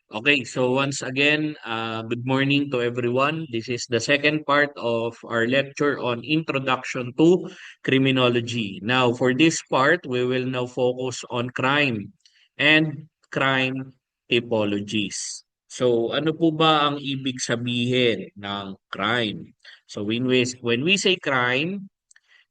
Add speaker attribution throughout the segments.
Speaker 1: Okay, so once again, good morning to everyone. This is the second part of our lecture on Introduction to Criminology. Now, for this part, we will now focus on crime and crime typologies. So, ano po ba ang ibig sabihin ng crime? So, when we say crime,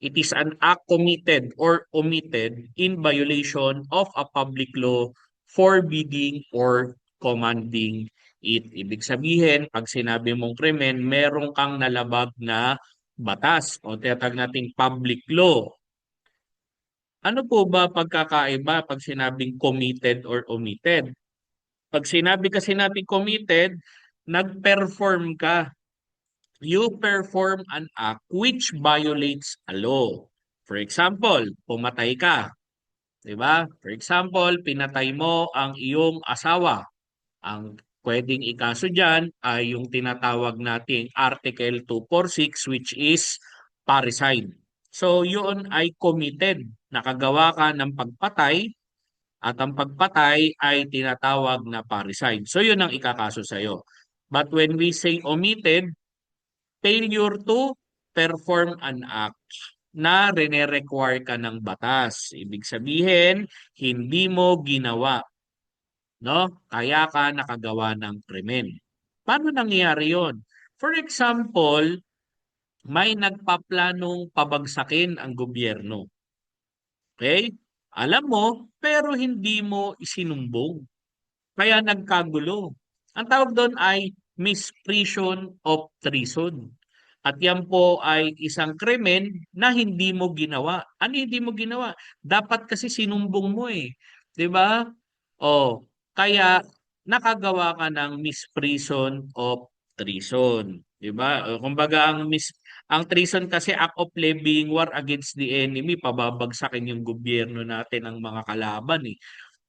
Speaker 1: it is an act committed or omitted in violation of a public law forbidding or commanding it. Ibig sabihin, pag sinabi mong krimen, meron kang nalabag na batas o tinatawag nating public law. Ano po ba pagkakaiba pag sinabing committed or omitted? Pag sinabi kasi natin committed, nag-perform ka. You perform an act which violates a law. For example, pumatay ka, 'di ba? For example, pinatay mo ang iyong asawa. Ang pwedeng ikaso diyan ay yung tinatawag nating Article 246 which is parricide. So, yun ay committed. Nakagawa ka ng pagpatay at ang pagpatay ay tinatawag na parricide. So, yun ang ikakaso sa'yo. But when we say omitted, failure to perform an act na rene-require ka ng batas. Ibig sabihin, hindi mo ginawa, no? Kaya ka nakagawa ng krimen. Paano nangyayari yon? For example, may nagpaplanong pabagsakin ang gobyerno. Okay? Alam mo, pero hindi mo isinumbong. Kaya nagkagulo. Ang tawag doon ay misprision of treason. At yan po ay isang krimen na hindi mo ginawa. Ano hindi mo ginawa? Dapat kasi sinumbong mo eh. 'Di ba? Oh, kaya nakagawa ka ng misprision of treason. 'Di ba? Kumbaga ang treason kasi act of levying war against the enemy, pababagsakin yung gobyerno natin ng mga kalaban eh.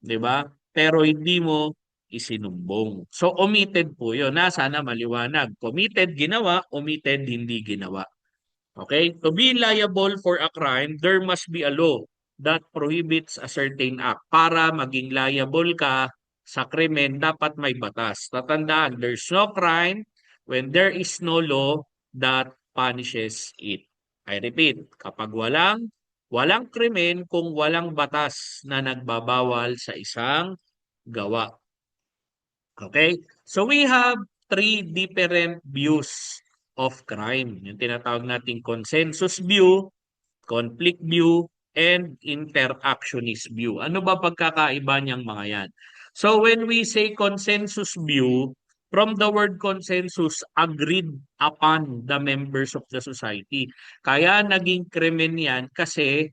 Speaker 1: 'Di ba? Pero hindi mo isinumbong. So omitted po 'yon. Sana maliwanag. Committed ginawa, omitted hindi ginawa. Okay? To be liable for a crime, there must be a law that prohibits a certain act. Para maging liable ka sa krimen, dapat may batas. Tatandaan, there's no crime when there is no law that punishes it. I repeat, kapag walang krimen kung walang batas na nagbabawal sa isang gawa. Okay? So we have three different views of crime. Yung tinatawag nating consensus view, conflict view, and interactionist view. Ano ba pagkakaiba niyang mga yan? So when we say consensus view, from the word consensus, agreed upon the members of the society. Kaya naging krimen yan kasi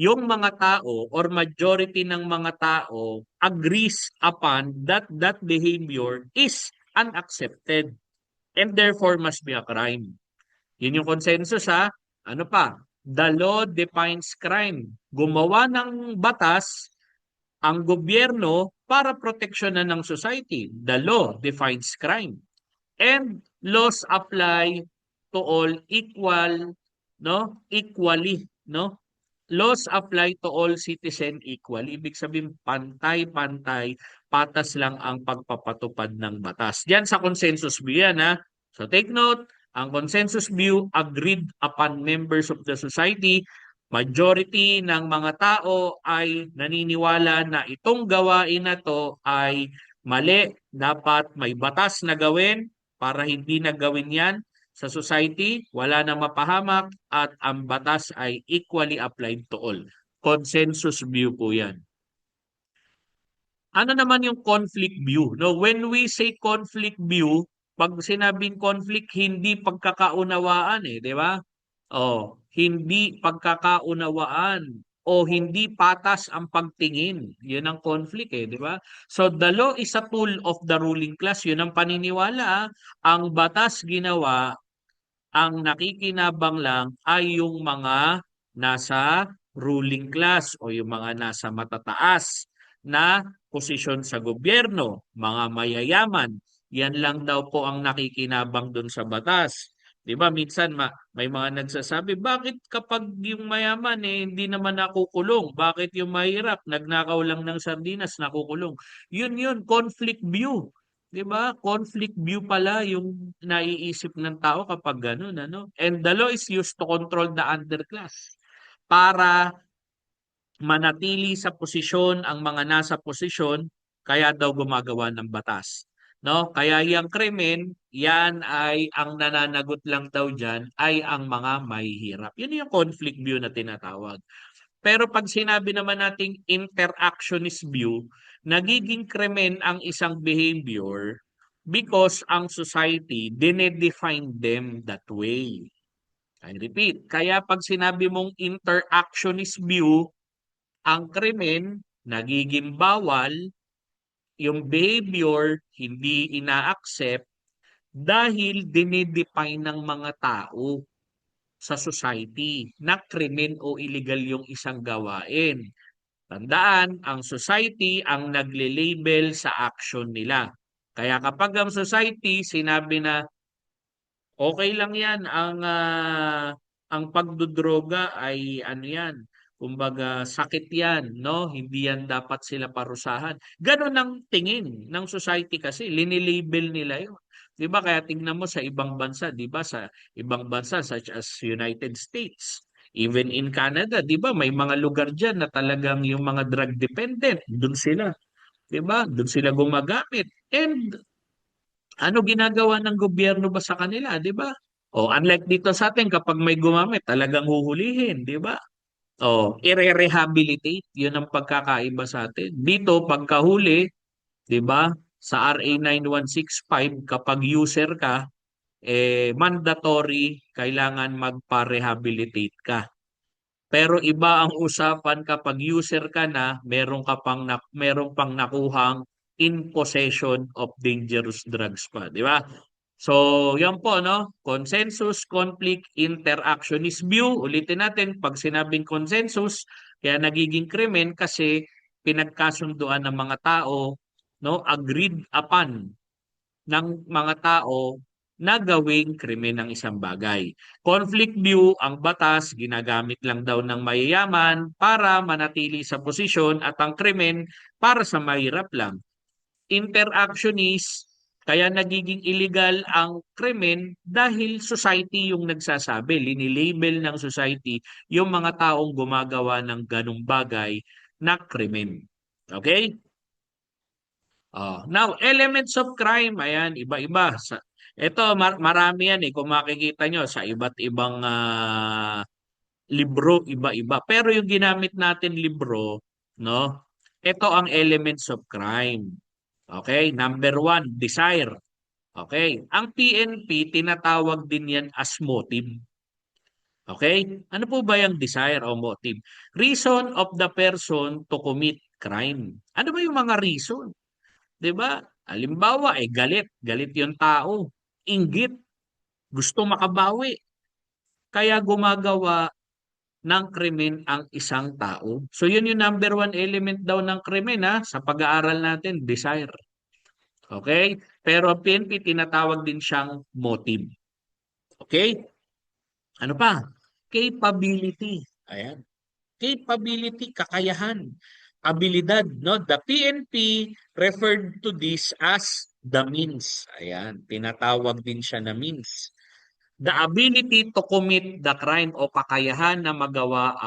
Speaker 1: yung mga tao or majority ng mga tao agrees upon that that behavior is unaccepted and therefore must be a crime. Yun yung consensus ha. Ano pa? The law defines crime. Gumawa ng batas ang gobyerno para proteksyonan ng society. The law defines crime. And laws apply to all equal, no? Equally, no? Laws apply to all citizen equally. Ibig sabihin pantay-pantay, patas lang ang pagpapatupad ng batas. Diyan sa consensus view yan ha. So take note, ang consensus view agreed upon members of the society. Majority ng mga tao ay naniniwala na itong gawain na to ay mali. Dapat may batas na gawin para hindi na gawin yan sa society, wala nang mapahamak at ang batas ay equally applied to all. Consensus view po yan. Ano naman yung conflict view? No, when we say conflict view, pag sinabing conflict, hindi pagkakaunawaan eh, di ba? Oh, hindi pagkakaunawaan o hindi patas ang pagtingin. Yun ang conflict eh, di ba? So the law is a tool of the ruling class. Yun ang paniniwala. Ang batas ginawa, ang nakikinabang lang ay yung mga nasa ruling class o yung mga nasa matataas na posisyon sa gobyerno, mga mayayaman. Yan lang daw po ang nakikinabang doon sa batas. 'Di ba minsan may mga nagsasabi, bakit kapag yung mayaman hindi naman nakukulong? Bakit yung mahirap nagnakaw lang ng sardinas nakukulong? Yun conflict view. 'Di ba? Conflict view pala yung naiisip ng tao kapag gano'n ano. And the law is used to control the underclass para manatili sa posisyon ang mga nasa posisyon kaya daw gumagawa ng batas. No? Kaya yung krimen, yan ay ang nananagot lang daw diyan ay ang mga mahihirap. Yun yung conflict view na tinatawag. Pero pag sinabi naman nating interactionist view, nagiging krimen ang isang behavior because ang society dinedefine them that way. I repeat, kaya pag sinabi mong interactionist view, ang krimen nagiging bawal, yung behavior hindi ina-accept dahil dinidefine ng mga tao sa society na krimen o illegal yung isang gawain. Tandaan, ang society ang nagle-label sa action nila. Kaya kapag ang society sinabi na okay lang yan ang pagdodroga ay ano yan, kumbaga sakit yan, no? Hindi yan dapat sila parusahan. Ganon ang tingin ng society kasi, linilabel nila yun. 'Di ba? Kaya tingnan mo sa ibang bansa, 'di ba? Sa ibang bansa such as United States, even in Canada, 'di ba? May mga lugar diyan na talagang yung mga drug dependent, doon sila, 'di ba? Doon sila gumagamit. And ano ginagawa ng gobyerno ba sa kanila, 'di ba? Oh, unlike dito sa atin kapag may gumamit, talagang huhulihin, 'di ba? Oh, ire-rehabilitate, 'yun ang pagkakaiba sa atin. Dito pagkahuli, 'di ba? Sa RA 9165 kapag user ka, mandatory kailangan magpa-rehabilitate ka. Pero iba ang usapan kapag user ka na, meron pang nakuhang in possession of dangerous drugs pa, di ba? So, yan po, no? Consensus, conflict, interactionist view. Ulitin natin, pag sinabing consensus, kaya nagiging krimen kasi pinagkasunduan ng mga tao, no? Agreed upon ng mga tao na gawing krimen ng isang bagay. Conflict view, ang batas, ginagamit lang daw ng mayayaman para manatili sa posisyon at ang krimen para sa mahirap lang. Interactionist, kaya nagiging illegal ang krimen dahil society yung nagsasabi, linilabel ng society yung mga taong gumagawa ng ganong bagay na krimen. Okay? Now, elements of crime, ayan, iba-iba. Ito, marami yan kung makikita nyo sa iba't ibang libro, iba-iba. Pero yung ginamit natin libro, no? Ito ang elements of crime. Okay, number one, desire. Okay, ang PNP, tinatawag din yan as motive. Okay, ano po ba yung desire o motive? Reason of the person to commit crime. Ano ba yung mga reason? 'Di ba? Halimbawa, galit. Galit yung tao. Inggit. Gusto makabawi. Kaya gumagawa ng krimen ang isang tao. So yun yung number one element daw ng krimen sa pag-aaral natin, desire. Okay? Pero ang PNP tinatawag din siyang motive. Okay? Ano pa? Capability. Ayan. Capability, kakayahan, abilidad, no? The PNP referred to this as the means. Ayan, tinatawag din siya na means. The ability to commit the crime o kakayahan na magawa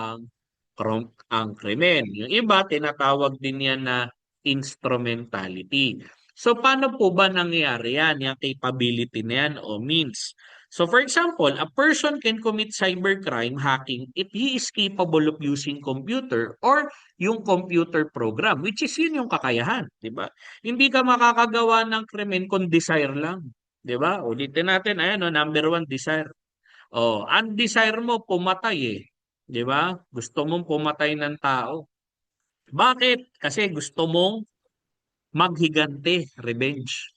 Speaker 1: ang krimen. Yung iba, tinatawag din yan na instrumentality. So, paano po ba nangyayari yan? Yung capability na yan o means? So, for example, a person can commit cybercrime hacking if he is capable of using computer or yung computer program, which is yun yung kakayahan, di ba? Hindi ka makakagawa ng krimen kung desire lang, di ba? Ulitin natin, ayan, number one, desire. Ang desire mo, pumatay di ba? Gusto mong pumatay ng tao. Bakit? Kasi gusto mong maghigante, revenge.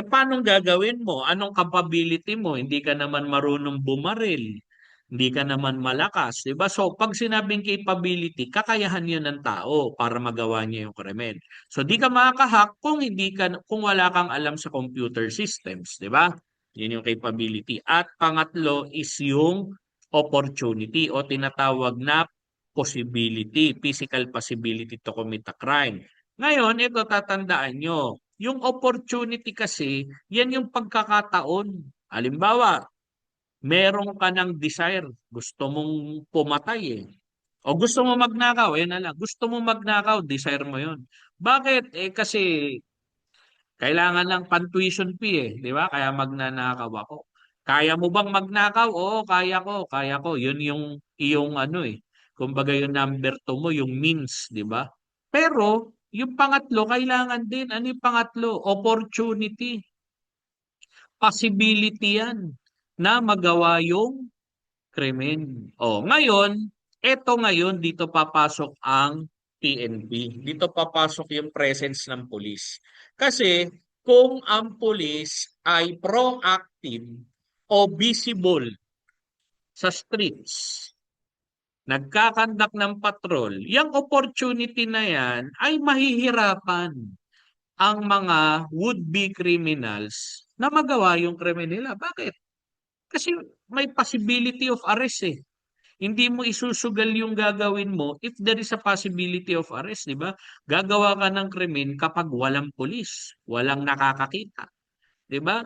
Speaker 1: Paano gagawin mo? Anong capability mo? Hindi ka naman marunong bumaril. Hindi ka naman malakas, 'di ba? So, pag sinabing capability, kakayahan 'yun ng tao para magawa niya yung krimen. So, di ka makakahack kung wala kang alam sa computer systems, 'di ba? Yun yung capability. At pangatlo is yung opportunity o tinatawag na possibility, physical possibility to commit a crime. Ngayon, ito tatandaan nyo. Yung opportunity kasi, yan yung pagkakataon. Halimbawa, meron ka ng desire, gusto mong pumatay eh. O gusto mo magnakaw, eh na lang. Gusto mo magnakaw, desire mo yon. Bakit? Eh kasi kailangan ng pan-tuition fee eh, di ba? Kaya magnanakaw ako. Kaya mo bang magnakaw? Oo, kaya ko, kaya ko. Yun yung iyong ano eh. Kumbaga yung number 2 mo, yung means, di ba? Pero yung pangatlo, kailangan din. Ano yung pangatlo? Opportunity. Possibility yan na magawa yung krimen. O, ngayon, eto ngayon, dito papasok ang PNP. Dito papasok yung presence ng pulis. Kasi kung ang pulis ay proactive o visible sa streets, nagkakandak ng patrol, yung opportunity na yan ay mahihirapan ang mga would-be criminals na magawa yung krimen nila. Bakit? Kasi may possibility of arrest eh. Hindi mo isusugal yung gagawin mo if there is a possibility of arrest, di ba? Gagawa ka ng krimen kapag walang pulis, walang nakakakita, di ba?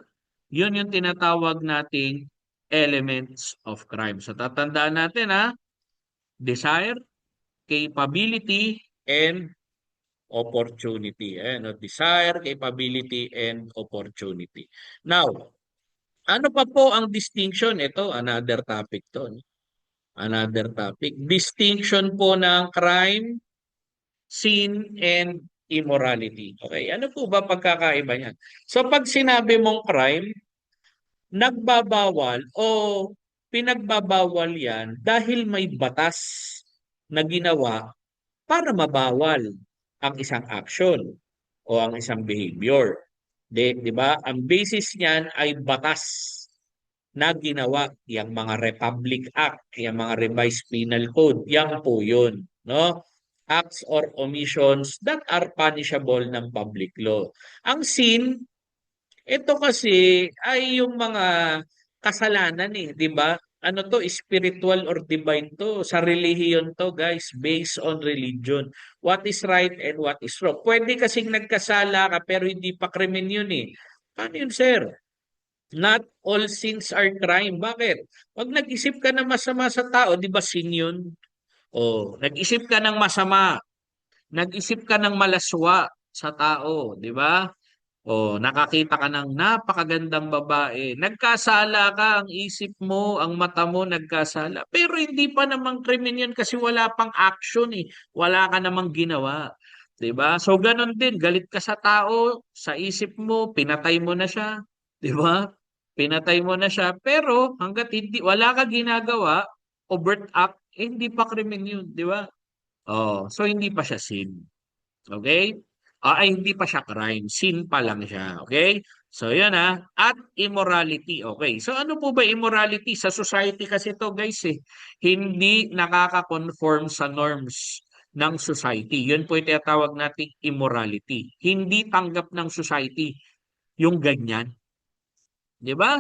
Speaker 1: Yun yung tinatawag nating elements of crime. So tatandaan natin ha, desire, capability, and opportunity. No? Desire, capability, and opportunity. Now, ano pa po ang distinction? Ito, another topic to. No? Another topic. Distinction po ng crime, sin, and immorality. Okay, ano po ba pagkakaiba niyan? So pag sinabi mong crime, nagbabawal o pinagbabawal yan dahil may batas na ginawa para mabawal ang isang action o ang isang behavior. Di ba? Ang basis niyan ay batas na ginawa, yung mga Republic Act, yung mga Revised Penal Code, yan po yun, no? Acts or omissions that are punishable ng public law. Ang sin, ito kasi ay yung mga kasalanan eh, di ba? Ano to, spiritual or divine to. Sa relihiyon to, guys, based on religion. What is right and what is wrong. Pwede kasing nagkasala ka pero hindi pa krimen yun eh. Paano yun, sir? Not all sins are crime. Bakit? Pag nag-isip ka ng masama sa tao, di ba sin yun? O, nag-isip ka ng masama, nag-isip ka ng malaswa sa tao, di ba? O, nakakita ka ng napakagandang babae, nagkasala ka, ang isip mo, ang mata mo, nagkasala. Pero hindi pa namang krimen yun kasi wala pang action eh. Wala ka namang ginawa. 'Di ba? So ganun din, galit ka sa tao, sa isip mo, pinatay mo na siya, 'di ba? Pinatay mo na siya, pero hangga't hindi wala ka ginagawa, overt act, eh, hindi pa krimen 'yun, 'di ba? Oh, so hindi pa siya sin. Okay? Ay hindi pa siya crime, sin pa lang siya, okay? So 'yun at immorality. Okay. So ano po ba immorality sa society kasi to, guys eh, hindi nakaka-conform sa norms ng society. 'Yun po 'yung tinatawag nating immorality. Hindi tanggap ng society 'yung ganyan, 'di ba?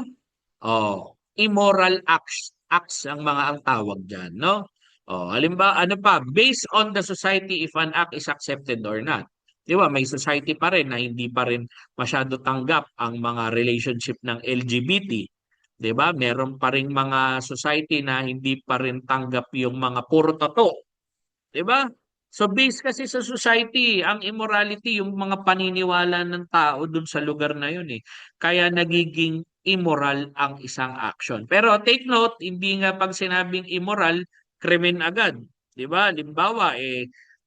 Speaker 1: Oh, immoral acts ang mga ang tawag diyan, no? Oh, halimbawa ano pa, based on the society if an act is accepted or not. 'Di ba? May society pa rin na hindi pa rin masyado tanggap ang mga relationship ng LGBT. 'Di ba? Meron pa ring mga society na hindi pa rin tanggap yung mga puro tattoo. 'Di ba? So based kasi sa society, ang immorality yung mga paniniwala ng tao dun sa lugar na yun eh. Kaya nagiging immoral ang isang action. Pero take note, hindi nga pag sinabing immoral, krimen agad. 'Di ba? Limbawa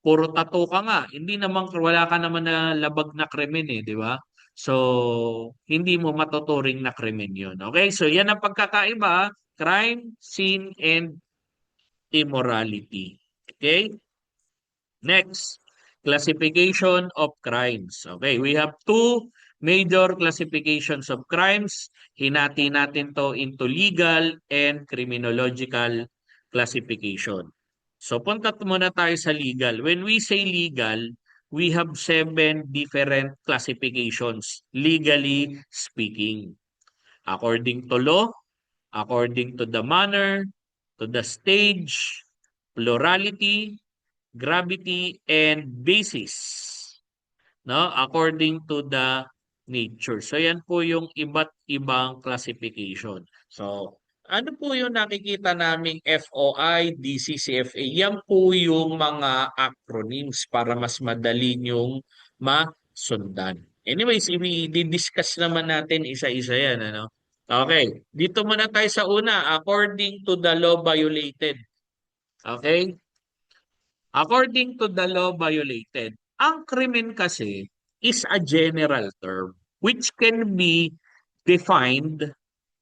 Speaker 1: puro tattoo ka nga. Hindi naman wala ka naman na labag na krimen eh, 'di ba? So hindi mo matuturing na krimen 'yun. Okay? So yan ang pagkakaiba, crime, sin and immorality. Okay? Next, classification of crimes. Okay, we have two major classifications of crimes. Hinati natin to into legal and criminological classification. So punta muna tayo sa legal. When we say legal, we have 7 different classifications, legally speaking. according to law, according to the manner, to the stage, plurality, gravity, and basis, no? According to the nature. So yan po yung iba't ibang classification. So ano po yung nakikita naming FOI, DCCFA? Yan po yung mga acronyms para mas madali yung masundan. Anyways, i-discuss naman natin isa-isa yan, ano? Okay, dito muna tayo sa una, according to the law violated. Okay? According to the law violated, ang krimen kasi is a general term which can be defined,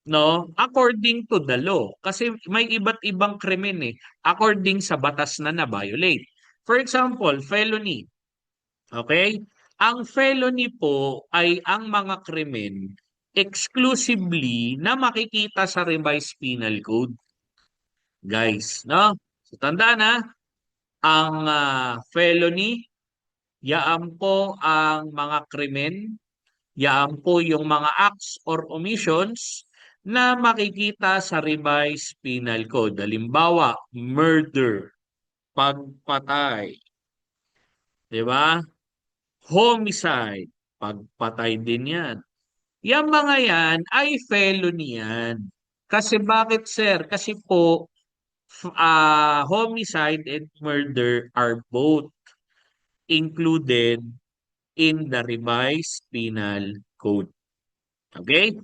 Speaker 1: no, according to the law. Kasi may iba't ibang krimen according sa batas na na-violate. For example, felony. Okay? Ang felony po ay ang mga krimen exclusively na makikita sa revised penal code. Guys, no? So tandaan na, ang felony, yaan po ang mga krimen, yaan po yung mga acts or omissions na makikita sa revised penal code. Halimbawa, murder, pagpatay, di ba? Homicide, pagpatay din yan. Yang mga yan ay felony yan. Kasi bakit, sir? Kasi po, homicide and murder are both included in the revised penal code. Okay?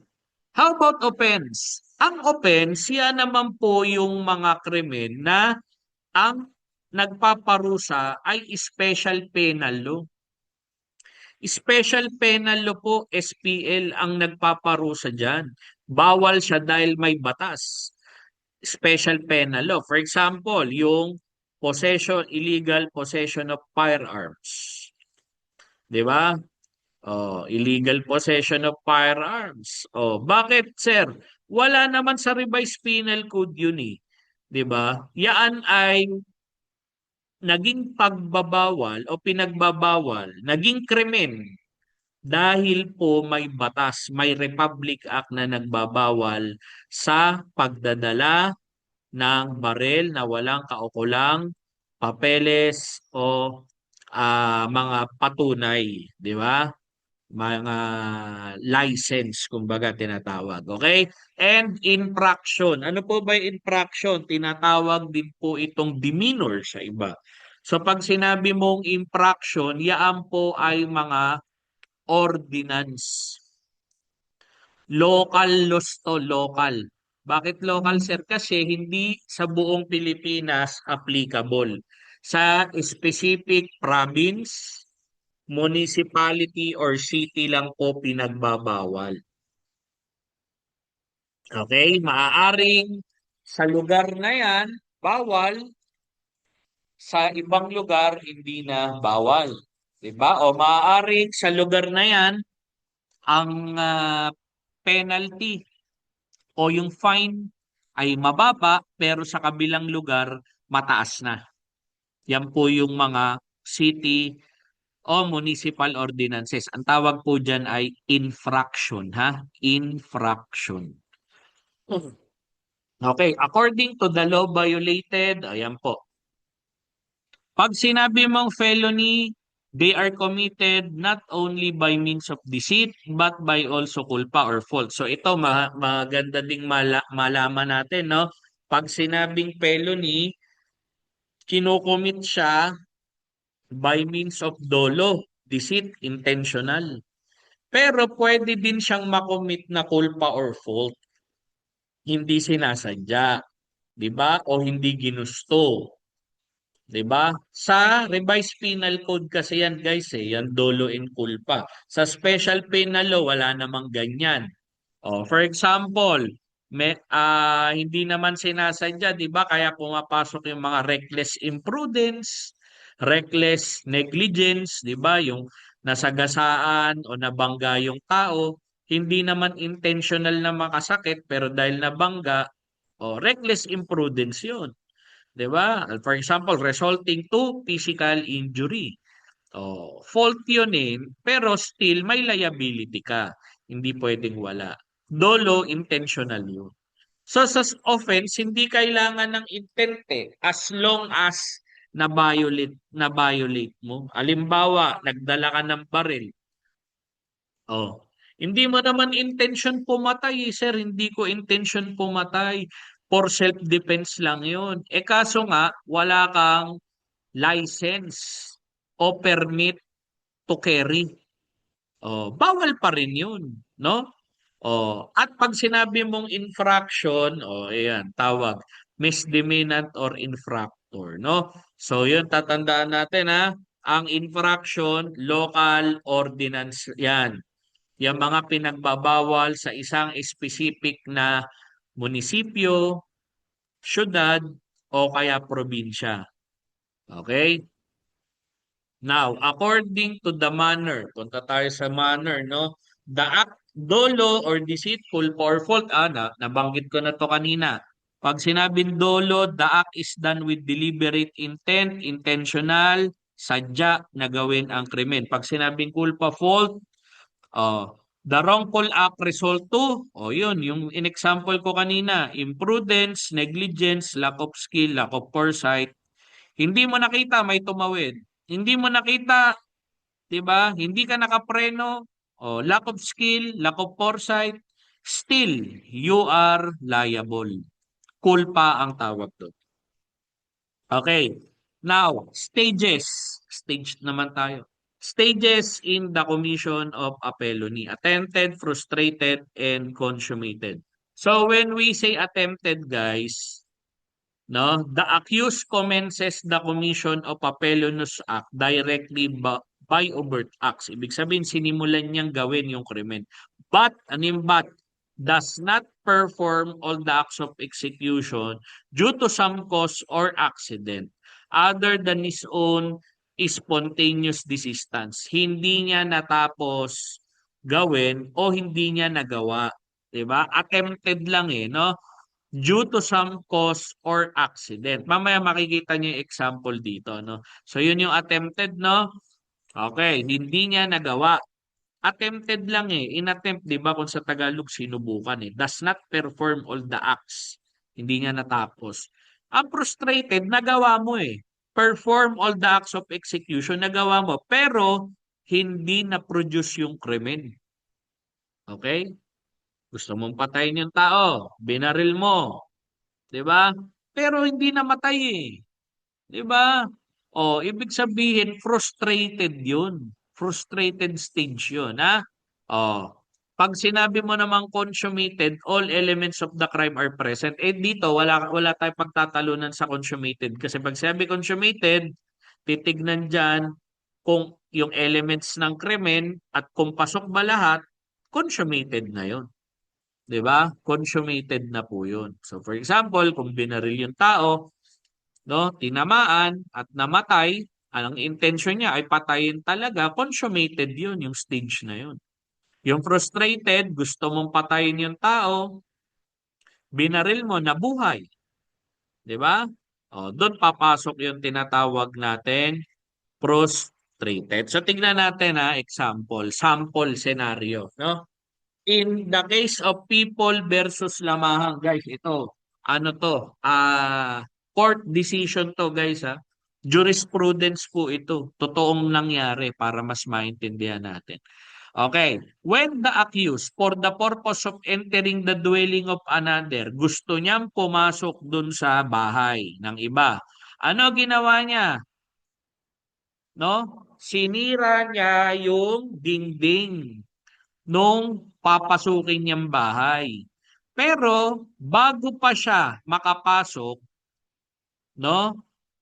Speaker 1: How about offense? Ang offense, yan naman po yung mga krimen na ang nagpaparusa ay special penal law. Special penal law po, SPL ang nagpaparusa dyan. Bawal siya dahil may batas. Special penal law. For example, yung illegal possession of firearms. Di ba? Oh, illegal possession of firearms. Oh, bakit, sir? Wala naman sa revised penal code yun 'Di ba? Yaan ay naging pagbabawal o pinagbabawal, naging krimen dahil po may batas, may Republic Act na nagbabawal sa pagdadala ng barel na walang kaukulang papeles o mga patunay, 'di ba? Mga license kumbaga tinatawag. Okay? And infraction. Ano po ba yung infraction? Tinatawag din po itong demeanor sa iba. So pag sinabi mong infraction, yaan po ay mga ordinance. Local laws to, local. Bakit local, sir? Kasi hindi sa buong Pilipinas applicable. Sa specific province, municipality or city lang po pinagbabawal. Okay? Maaaring sa lugar na yan, bawal. Sa ibang lugar, hindi na bawal. Diba? O maaaring sa lugar na yan, ang penalty o yung fine ay mababa, pero sa kabilang lugar, mataas na. Yan po yung mga city o municipal ordinances. Ang tawag po dyan ay infraction, ha? Infraction. Okay, according to the law violated, ayan po. Pag sinabi mong felony, they are committed not only by means of deceit, but by also culpa or fault. So ito, maganda ding malaman natin, no? Pag sinabing felony, kinocommit siya by means of dolo, deceit, intentional. Pero pwede din siyang makommit na culpa or fault. Hindi sinasadya, 'di ba? O hindi ginusto, 'di ba? Sa revised penal code kasi yan, guys, yan dolo and culpa. Sa special penal law wala namang ganyan. For example, hindi naman sinasadya, 'di ba? Kaya pumapasok yung mga reckless imprudence, reckless negligence, 'di ba? Yung nasagasaan o nabangga yung tao, hindi naman intentional na makasakit pero dahil nabangga, reckless imprudence 'yun, 'di ba? For example, resulting to physical injury. Fault 'yun pero still may liability ka. Hindi pwedeng wala. Dolo, intentional yun. So sa offense, hindi kailangan ng intent as long as na violate mo. Halimbawa, nagdala ka ng baril. Oh. Hindi mo naman intention pumatay, sir. Hindi ko intention pumatay. For self-defense lang 'yun. Kaso nga wala kang license o permit to carry. Oh, bawal pa rin 'yun, no? Oh, at pag sinabi mong infraction, oh, ayan, tawag misdemeanant or infractor, no? So, 'yun tatandaan natin ha. Ang infraction, local ordinance 'yan. Yung mga pinagbabawal sa isang specific na munisipyo, syudad, o kaya probinsya. Okay? Now, according to the manner, punta tayo sa manner, no? The act, dolo or deceitful or fault, nabanggit ko na to kanina. Pag sinabing dolo, the act is done with deliberate intent, intentional, sadya na gawin ang krimen. Pag sinabing culpa, fault, the wrongful act result to, yun, yung in-example ko kanina, imprudence, negligence, lack of skill, lack of foresight. Hindi mo nakita, may tumawid. Hindi mo nakita, 'di ba? Hindi ka nakapreno, lack of skill, lack of foresight, still you are liable. Culpa ang tawag doon. Okay. Now, stages. Stage naman tayo. Stages in the commission of a felony. Attempted, frustrated, and consummated. So when we say attempted, guys, no, the accused commences the commission of a felonious act directly by overt acts. Ibig sabihin, sinimulan niyang gawin yung krimen. But, ano yung but? Does not perform all the acts of execution due to some cause or accident other than his own spontaneous desistance. Hindi niya natapos gawin o hindi niya nagawa. 'Di ba? Attempted lang no? Due to some cause or accident. Mamaya makikita niyo yung example dito, no? So, yun yung attempted, no? Okay, hindi niya nagawa. Attempted lang Inattempt, di ba, kung sa Tagalog, sinubukan Does not perform all the acts. Hindi niya natapos. Ang frustrated, nagawa mo Perform all the acts of execution, nagawa mo. Pero, hindi na-produce yung krimen. Okay? Gusto mong patayin yung tao, binaril mo, 'di ba? Pero hindi namatay 'di ba? Ibig sabihin frustrated 'yun. Frustrated stage 'yun, ha? Oh, pag sinabi mo namang consummated, all elements of the crime are present. Dito wala tayong pagtatalunan sa consummated kasi pag sinabi consummated, titignan diyan kung yung elements ng krimen at kung pasok ba lahat, consummated na 'yun. 'Di ba? Consummated na po 'yun. So for example, kung binaril yung tao, no, tinamaan at namatay, ang intention niya ay patayin talaga, consummated 'yun, yung stage na 'yun. Yung frustrated, gusto mong patayin yung tao, binaril mo, nabuhay. 'Di ba? Doon papasok yung tinatawag natin frustrated. So tignan natin example, sample scenario, no? In the case of People versus Lamahang, guys, ito, ano to, court decision to, guys, Jurisprudence po ito. Totoong nangyari para mas maintindihan natin. Okay. When the accused, for the purpose of entering the dwelling of another, gusto niyang pumasok dun sa bahay ng iba. Ano ginawa niya? No? Sinira niya yung dingding nung papasukin niyang bahay. Pero bago pa siya makapasok, no,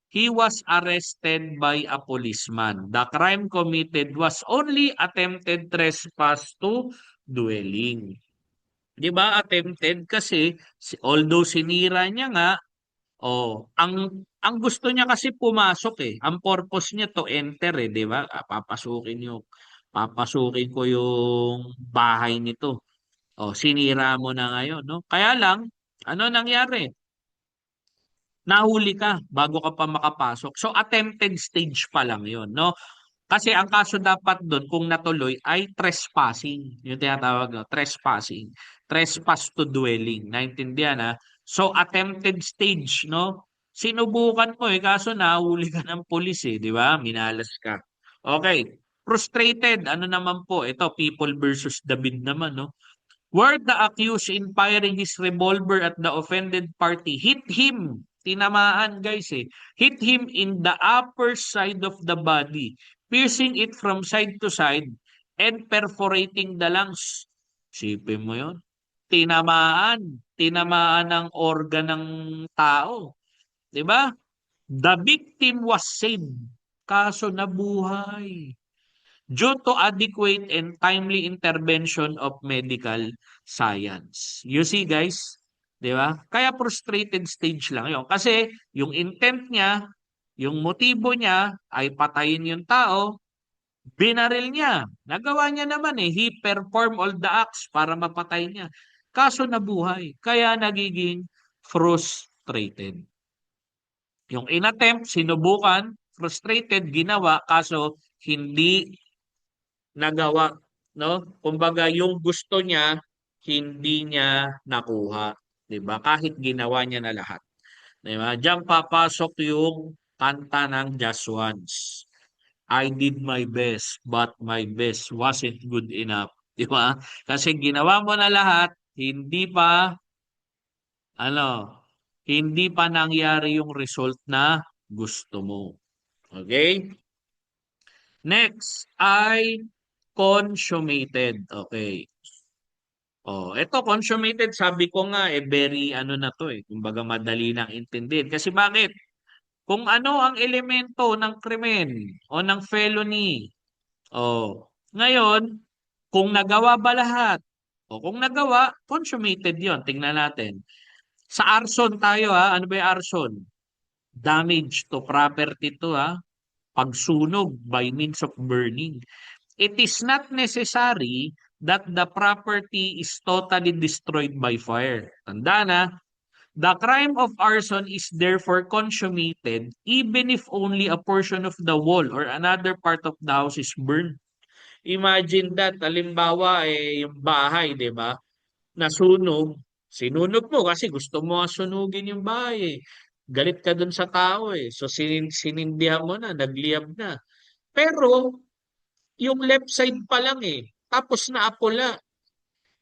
Speaker 1: he was arrested by a policeman. The crime committed was only attempted trespass to dwelling. 'Di ba attempted kasi although sinira niya nga, ang gusto niya kasi pumasok Ang purpose niya to enter 'di ba? Papasukin ko yung bahay nito. Sinira mo na ngayon, no? Kaya lang, ano nangyari? Nahuli ka bago ka pa makapasok. So attempted stage pa lang 'yon, no? Kasi ang kaso dapat doon kung natuloy ay trespassing. Yung tinatawag no, trespassing. Trespass to dwelling. Naintindihan ha? So attempted stage, no? Sinubukan mo kaso nahuli ka ng pulis di ba? Minalas ka. Okay. Frustrated, ano naman po? Ito, People versus David naman, no? Where the accused in firing his revolver at the offended party hit him. Tinamaan guys hit him in the upper side of the body, piercing it from side to side and perforating the lungs. Sipin mo yon. Tinamaan ng organ ng tao. 'Di ba? The victim was saved. Kaso nabuhay due to adequate and timely intervention of medical science. You see guys, 'di ba? Kaya frustrated stage lang 'yon. Kasi yung intent niya, yung motibo niya ay patayin yung tao, binaril niya. Nagawa niya naman he performed all the acts para mapatay niya. Kaso nabuhay. Kaya nagiging frustrated. Yung inattempt, sinubukan, frustrated, ginawa, kaso hindi nagawa, no? Kumbaga yung gusto niya hindi niya nakuha, 'di ba? Kahit ginawa niya na lahat, 'di ba? Diyan papasok yung kanta ng Just Once. I did my best, but my best wasn't good enough, 'di ba? Kasi ginawa mo na lahat, ano, hindi pa nangyari yung result na gusto mo. Okay? Next ay consummated. Okay. Ito consummated, sabi ko nga very ano na 'to kumbaga madali nang intindihin. Kasi bakit? Kung ano ang elemento ng krimen o ng felony. Ngayon, kung nagawa ba lahat? Kung nagawa, consummated 'yon. Tingnan natin. Sa arson tayo Ano ba 'yung arson? Damage to property to Pagsunog by means of burning. It is not necessary that the property is totally destroyed by fire. Tanda na, the crime of arson is therefore consummated even if only a portion of the wall or another part of the house is burned. Imagine that, halimbawa yung bahay, 'di ba? Nasunog, sinunog mo kasi gusto mo sunugin yung bahay. Galit ka dun sa tao So sinindihan mo na, nagliyab na. Pero yung left side pa lang tapos naapula.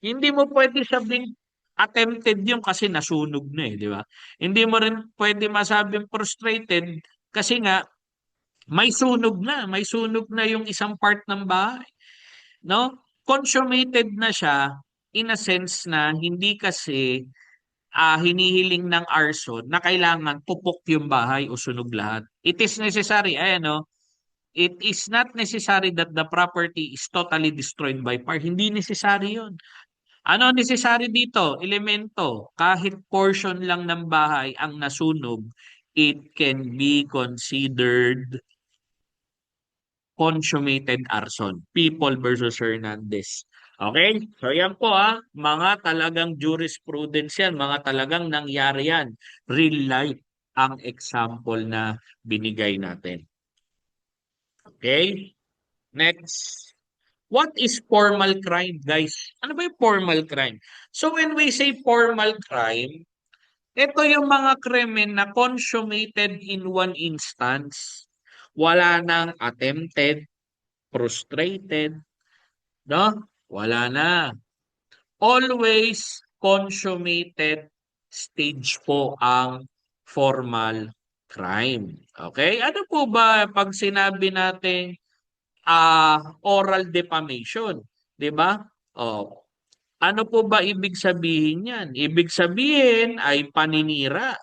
Speaker 1: Hindi mo pwede sabing attempted yung kasi nasunog na di ba? Hindi mo rin pwede masabing frustrated kasi nga may sunog na yung isang part ng bahay, no? Consummated na siya in a sense na hindi kasi hinihiling ng arson na kailangan pupok yung bahay o sunog lahat. It is necessary, it is not necessary that the property is totally destroyed by fire. Hindi necessary yun. Ano necessary dito? Elemento. Kahit portion lang ng bahay ang nasunog, it can be considered consummated arson. People versus Hernandez. Okay? So yan po mga talagang jurisprudence yan, mga talagang nangyari yan. Real life ang example na binigay natin. Okay? Next. What is formal crime, guys? Ano ba yung formal crime? So when we say formal crime, ito yung mga krimen na consummated in one instance. Wala nang attempted, frustrated, no? Wala na. Always consummated stage po ang formal crime. Okay? Ano po ba pag sinabi natin oral defamation, 'di ba? Ano po ba ibig sabihin niyan? Ibig sabihin ay paninira,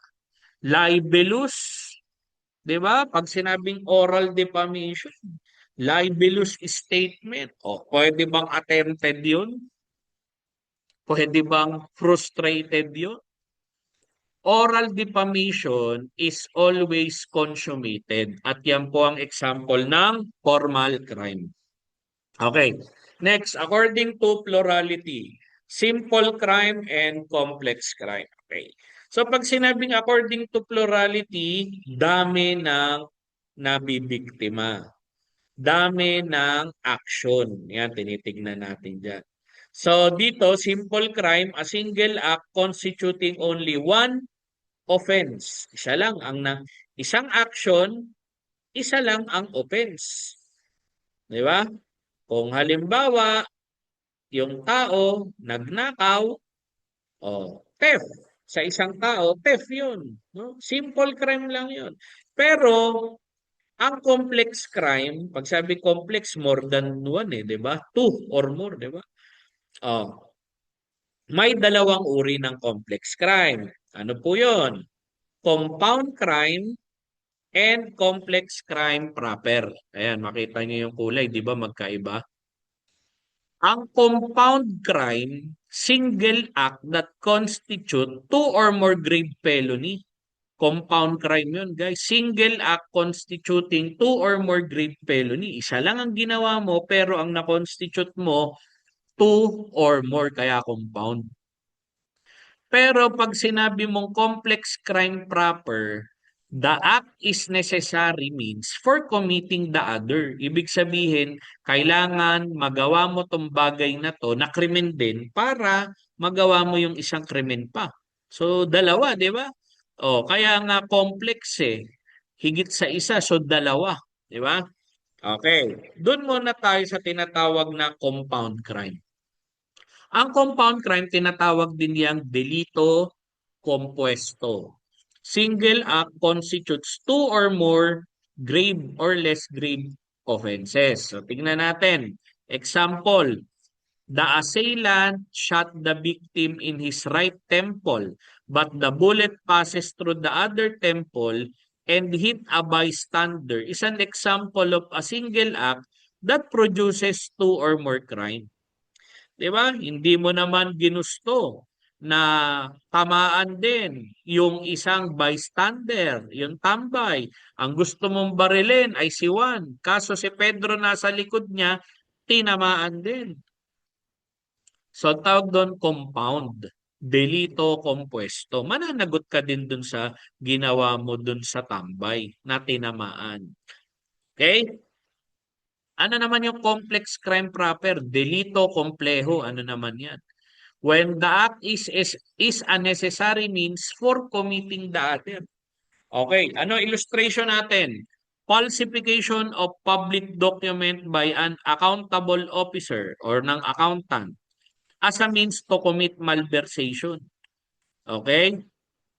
Speaker 1: libelous, 'di ba? Pag sinabing oral defamation, libelous statement, pwede bang attempted 'yun? Pwede bang frustrated 'yun? Oral defamation is always consummated at yan po ang example ng formal crime. Okay. Next, according to plurality, simple crime and complex crime. Okay. So pag sinabing according to plurality, dami ng nabibiktima. dami ng action. Yan, tinitignan natin dyan. So, dito, simple crime, a single act constituting only one offense. Isang action, isa lang ang offense. Di ba? Kung halimbawa, yung tao nagnakaw, theft. Sa isang tao, theft yun. No? Simple crime lang yun. Pero, ang complex crime, pag sabi complex, more than one di ba? Two or more, di ba? Oh, may dalawang uri ng complex crime. Ano po yun? Compound crime and complex crime proper. Ayan, makita niyo yung kulay, di ba magkaiba? Ang compound crime, single act that constitute two or more grave felony. Compound crime yun, guys. Single act constituting two or more grave felony. Isa lang ang ginawa mo, pero ang na-constitute mo, two or more, kaya compound. Pero pag sinabi mong complex crime proper, the act is necessary means for committing the other. Ibig sabihin, kailangan magawa mo tong bagay na to na krimen din para magawa mo yung isang krimen pa. So, dalawa, di ba? Kaya nga complex eh. Higit sa isa, so dalawa. Di ba? Okay. Doon muna tayo sa tinatawag na compound crime. Ang compound crime, tinatawag din yang delito compuesto. Single act constitutes two or more grave or less grave offenses. So, tignan natin. Example, the assailant shot the victim in his right temple, but the bullet passes through the other temple and hit a bystander is an example of a single act that produces two or more crime. 'Di ba? Hindi mo naman ginusto na tamaan din yung isang bystander, yung tambay. Ang gusto mong barilin ay si Juan. Kaso si Pedro nasa likod niya, tinamaan din. So tawag doon compound. Delito compuesto. Mananagot ka din dun sa ginawa mo dun sa tambay na tinamaan. Okay? Ano naman yung complex crime proper? Delito kompleho. Ano naman yan? When the act is a necessary means for committing the other. Okay, ano illustration natin? Falsification of public document by an accountable officer or ng accountant as a means to commit malversation. Okay?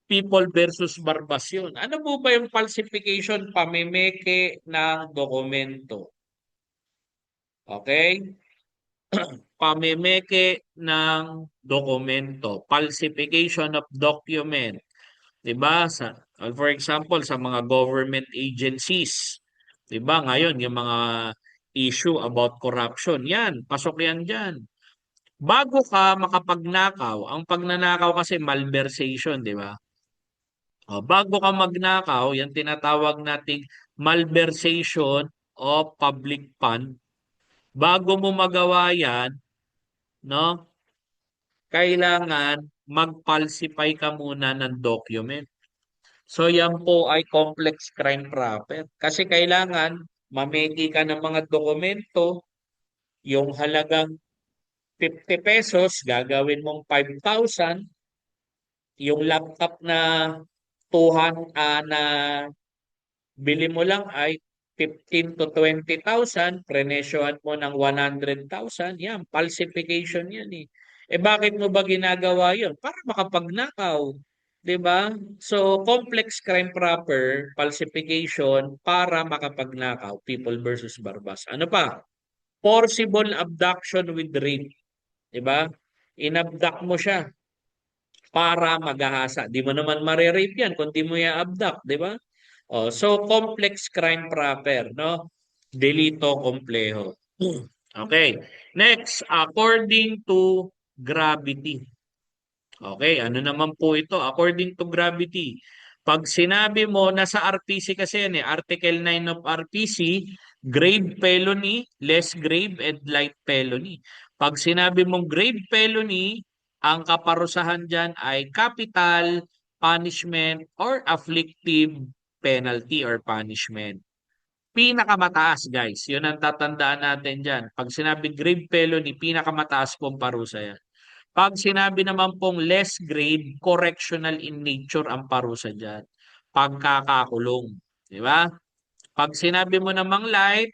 Speaker 1: People versus Barbas yun. Ano po ba yung falsification? Pamimeke ng dokumento. Okay? Pamimeke ng dokumento, falsification of document, 'di ba? For example, sa mga government agencies, 'di ba? Ngayon, yung mga issue about corruption, 'yan, pasok 'yan diyan. Bago ka makapagnakaw, ang pagnanakaw kasi malversation, 'di ba? Bago ka magnakaw, yan tinatawag nating malversation of public fund. Bago mo magawa yan, no? Kailangan mag-falsify ka muna ng document. So yan po ay complex crime proper. Kasi kailangan mameki ka ng mga dokumento, yung halagang 50 pesos, gagawin mong 5,000, yung laptop na 200 na bili mo lang ay 15 to 20,000, prenesyohan mo ng 100,000, yan, falsification yan eh. Bakit mo ba ginagawa yun? Para makapagnakaw. 'Di ba? So, complex crime proper, falsification, para makapagnakaw, people versus Barbas. Ano pa? Forcible abduction with rape. 'Di ba? Inabduct mo siya para maghahasa. Di mo naman mare-rape yan kung di mo i-abduct, 'di ba? So complex crime proper, no? Delito kompleho. Okay. Next, according to gravity. Okay, ano naman po ito? According to gravity. Pag sinabi mo, nasa RPC kasi yan Article 9 of RPC, grave felony, less grave, and light felony. Pag sinabi mong grave felony, ang kaparusahan dyan ay capital punishment or afflictive penalty or punishment. Pinakamataas, guys. Yun ang tatandaan natin dyan. Pag sinabi grave felony, pinakamataas pong parusa yan. Pag sinabi naman pong less grade, correctional in nature ang parusa dyan. Pagkakakulong. Di ba? Pag sinabi mo namang light,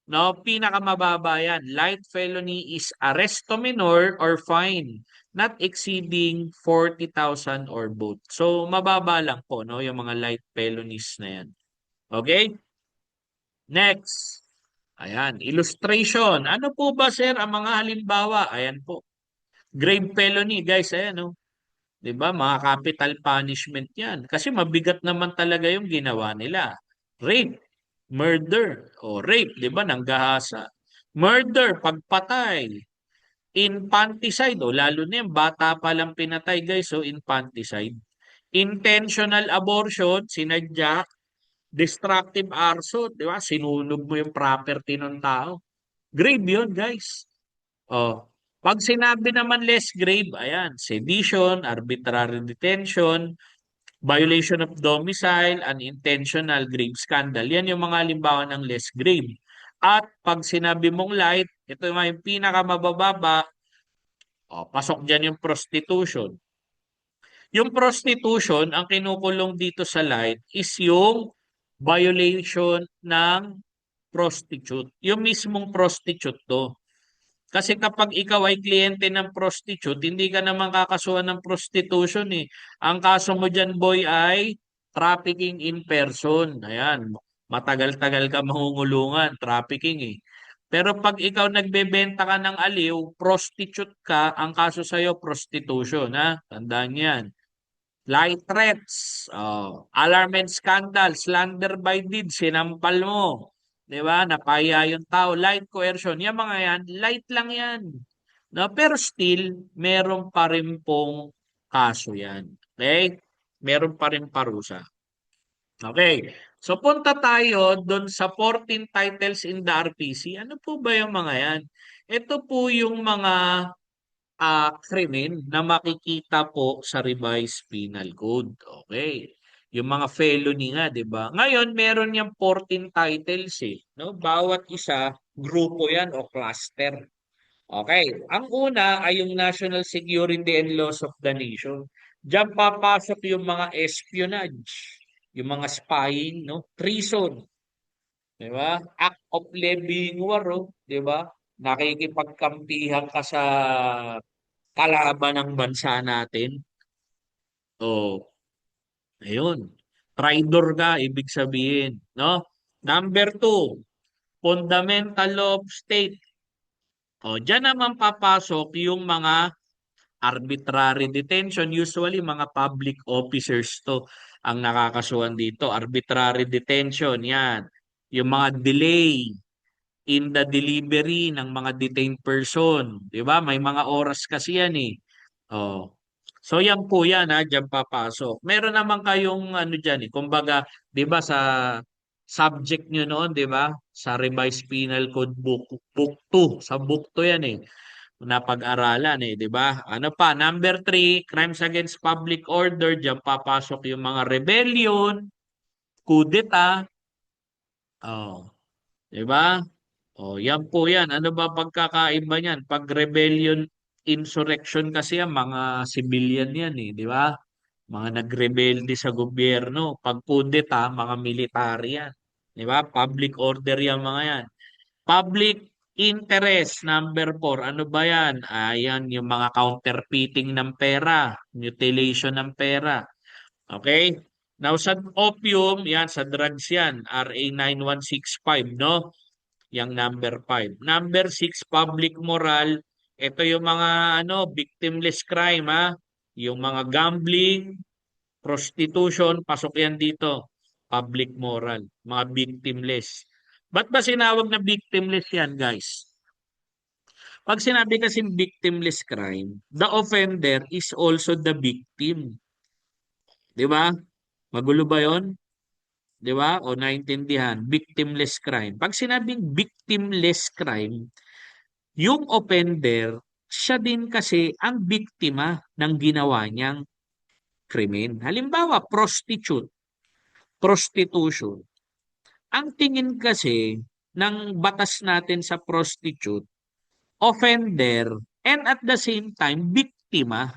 Speaker 1: no, pinakamababa yan. Light felony is arrest to minor or fine not exceeding 40,000 or both. So, mababa lang po, no, yung mga light felonies na yan. Okay? Next. Ayan, illustration. Ano po ba, sir, ang mga halimbawa? Ayan po. Grave felony, guys, ayan, no. 'Di ba? Mga capital punishment 'yan. Kasi mabigat naman talaga yung ginawa nila. Rape, murder, o rape, 'di ba? Nanggahasa. Murder, pagpatay. Infanticide, o lalo na yung bata pa lang pinatay, guys, so infanticide. Intentional abortion, sinadya. Destructive arson, 'di ba? Sinunog mo yung property ng tao. Grave 'yun, guys. Oh. Pag sinabi naman less grave, ayan, sedition, arbitrary detention, violation of domicile, unintentional grave scandal. Yan yung mga halimbawa ng less grave. At pag sinabi mong light, ito yung pinakamabababa, pasok dyan yung prostitution. Yung prostitution, ang kinukulong dito sa light is yung violation ng prostitute. Yung mismong prostitute to. Kasi kapag ikaw ay kliyente ng prostitute, hindi ka naman kakasuhan ng prostitution eh. Ang kaso mo dyan, boy, ay trafficking in person. Ayan, matagal-tagal ka mangungulungan, trafficking eh. Pero pag ikaw nagbebenta ka ng aliw, prostitute ka, ang kaso sa'yo, prostitution. Ha? Tandaan yan. Light threats, alarm and scandal, slander by deed, sinampal mo. 'Di ba? Napaya yung tao, light coercion. Yung mga yan, light lang yan. No, pero still, meron pa rin pong kaso yan. Okay? Meron pa rin parusa. Okay. So punta tayo doon sa 14 titles in the RPC. Ano po ba yung mga yan? Ito po yung mga krimen na makikita po sa revised penal code. Okay. Yung mga felony nga, 'di ba? Ngayon, meron yang 14 titles eh, no? Bawat isa, grupo 'yan o cluster. Okay. Ang una ay yung national security and laws of the nation. Diyan papasok yung mga espionage, yung mga spying, no? Treason, 'di ba? Act of levying war, oh, 'di ba? Nakikipagkampihan ka sa kalaban ng bansa natin. Oh, ayun. Traitor ka, ibig sabihin, no? Number two, fundamental law of state. O, diyan naman papasok yung mga arbitrary detention. Usually, mga public officers to ang nakakasuhan dito. Arbitrary detention, yan. Yung mga delay in the delivery ng mga detained person. Di ba? May mga oras kasi yan eh. Oh. So yan po yan ha, diyan papasok. Meron naman kayong ano diyan eh, kumbaga, 'di ba sa subject nyo noon, 'di ba? Sa Revised Penal Code book 2, sa book 2 yan eh. Napag-aralan eh, 'di ba? Ano pa? Number 3, crimes against public order, diyan papasok yung mga rebellion, coup d'etat, oh, 'di ba? Oh, yan po yan. Ano ba pagkakaiba niyan? Pag rebellion, insurrection kasi yan, mga civilian yan eh, di ba? Mga nagrebelde sa gobyerno. Pag kudeta, mga military yan. Di ba? Public order yan mga yan. Public interest, number 4. Ano ba yan? Ayan, yung mga counterfeiting ng pera, mutilation ng pera. Okay? Now, sa opium, yan, sa drugs yan, RA 9165, no? Yang number 5. Number 6, public moral. Ito yung mga ano, victimless crime ha. Yung mga gambling, prostitution, pasok yan dito. Public moral, mga victimless. Ba't ba sinawag na victimless yan, guys? Pag sinabi kasing victimless crime, the offender is also the victim. Di ba? Magulo ba yon? 'Di ba? O naintindihan, victimless crime. Pag sinabing victimless crime, yung offender, siya din kasi ang biktima ng ginawa niyang krimen. Halimbawa, prostitution. Ang tingin kasi ng batas natin sa prostitute, offender, and at the same time, biktima.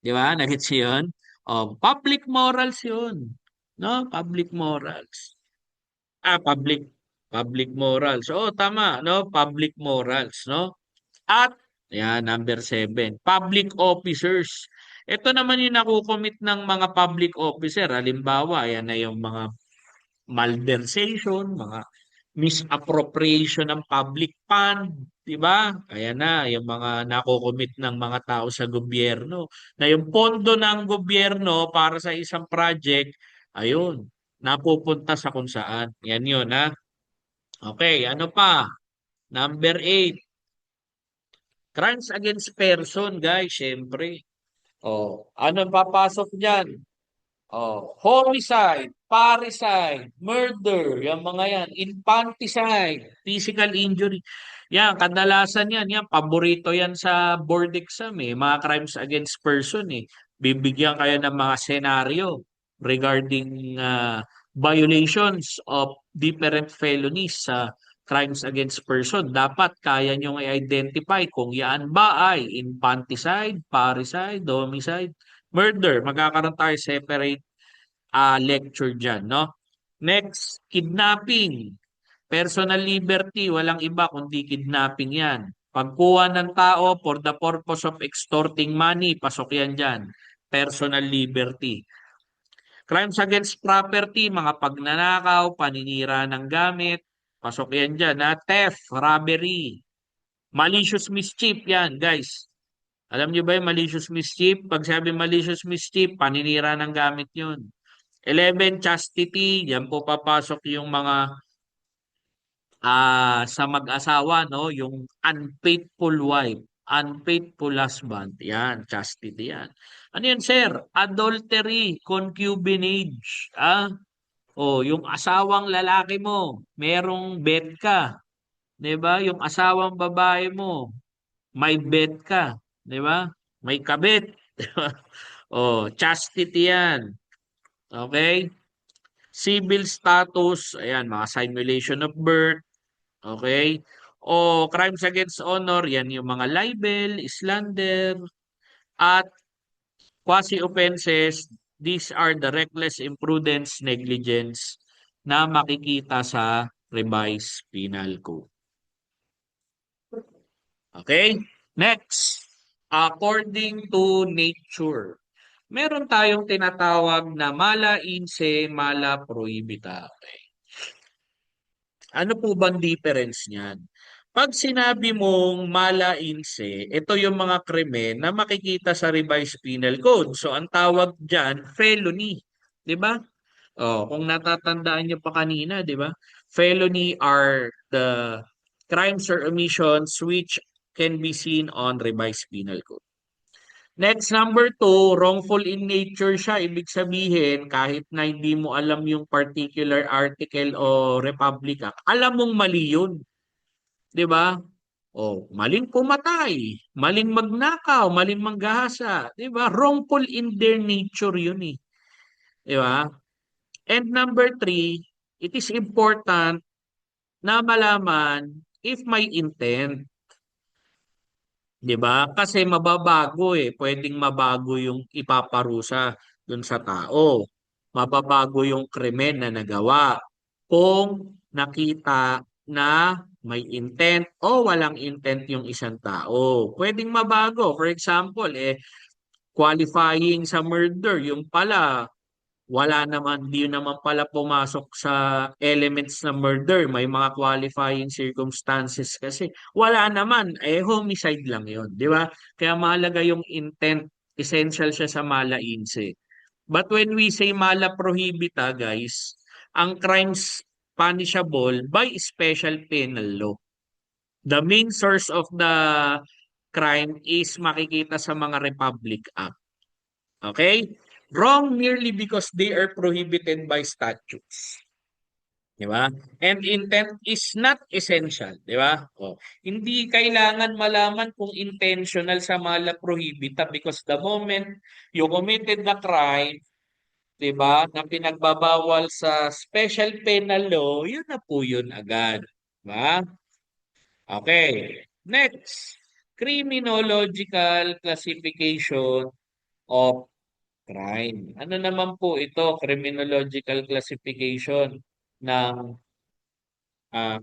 Speaker 1: Di ba? Nagets yun? Public morals yun. No? Public morals. Public morals. Oo, tama, no? Public morals, no? At yan, number 7, public officers. Ito naman yung nakukomit ng mga public officer. Halimbawa, yan na yung mga malversation, mga misappropriation ng public fund, 'di ba? Ayan na yung mga nakokomit ng mga tao sa gobyerno. Na yung pondo ng gobyerno para sa isang project, ayun, napupunta sa kung saan. Yan yun, ha? Okay, ano pa? Number 8, crimes against person, guys, syempre. Ano papasok diyan? Homicide, parricide, murder, yung mga yan, infanticide, physical injury. Yan, kadalasan yan, paborito yan sa board exam mga crimes against person Bibigyan kayo ng mga senaryo regarding violations of different felonies sa crimes against person. Dapat kaya nyo i-identify kung yan ba ay infanticide, parricide, homicide, murder. Magkakaroon tayo separate lecture dyan, no? Next, kidnapping. Personal liberty, walang iba kundi kidnapping yan. Pagkuha ng tao for the purpose of extorting money, pasok yan dyan. Personal liberty. Crimes against property, mga pagnanakaw, paninira ng gamit, pasok yan dyan. Theft, robbery, malicious mischief yan, guys. Alam niyo ba yung malicious mischief? Pag sabi malicious mischief, paninira ng gamit yun. 11, chastity. Yan po papasok yung mga sa mag-asawa, no? Yung unfaithful wife, unfaithful husband. Yan, chastity yan. Ano yan, sir? Adultery, concubinage. Yung asawang lalaki mo, merong bet ka. 'Di ba? Yung asawang babae mo, may bet ka. 'Di ba? May kabit. 'Di ba? Chastity yan. Okay? Civil status, ayan, mga simulation of birth, okay? Crimes against honor, yan yung mga libel, slander, at quasi-offenses, these are the reckless imprudence, negligence na makikita sa revised penal code. Okay? Next, according to nature. Meron tayong tinatawag na mala inse, mala prohibita. Okay. Ano po bang difference niyan? Pag sinabi mong mala inse, ito yung mga krimen na makikita sa revised penal code. So ang tawag diyan, felony, 'di ba? Kung natatandaan niyo pa kanina, 'di ba? Felony are the crimes or omissions which can be seen on revised penal code. Next, number 2, wrongful in nature siya. Ibig sabihin, kahit na hindi mo alam yung particular article o Republic Act, alam mong mali yun. 'Di ba? Maling pumatay, maling magnakaw, maling manggahasa. 'Di ba? Wrongful in their nature yun 'Di ba? And number 3, it is important na malaman if may intent. 'Di ba? Kasi mababago pwedeng mabago yung ipaparusa dun sa tao. Mababago yung krimen na nagawa kung nakita na may intent o walang intent yung isang tao. Pwedeng mabago. For example, qualifying sa murder, yung pala wala naman, di naman pala pumasok sa elements na murder. May mga qualifying circumstances kasi. Wala naman, homicide lang yon, di ba? Kaya mahalaga yung intent, essential siya sa mala inse. But when we say mala prohibita, guys, ang crimes punishable by special penal law. The main source of the crime is makikita sa mga Republic Act. Okay? Wrong merely because they are prohibited by statutes. Di ba? And intent is not essential. Di ba? Hindi kailangan malaman kung intentional sa mala prohibita because the moment you committed the crime, 'di ba, na pinagbabawal sa special penal law, yun na po yun agad, 'di ba? Okay. Next, criminological classification of crime. Ano naman po ito, criminological classification ng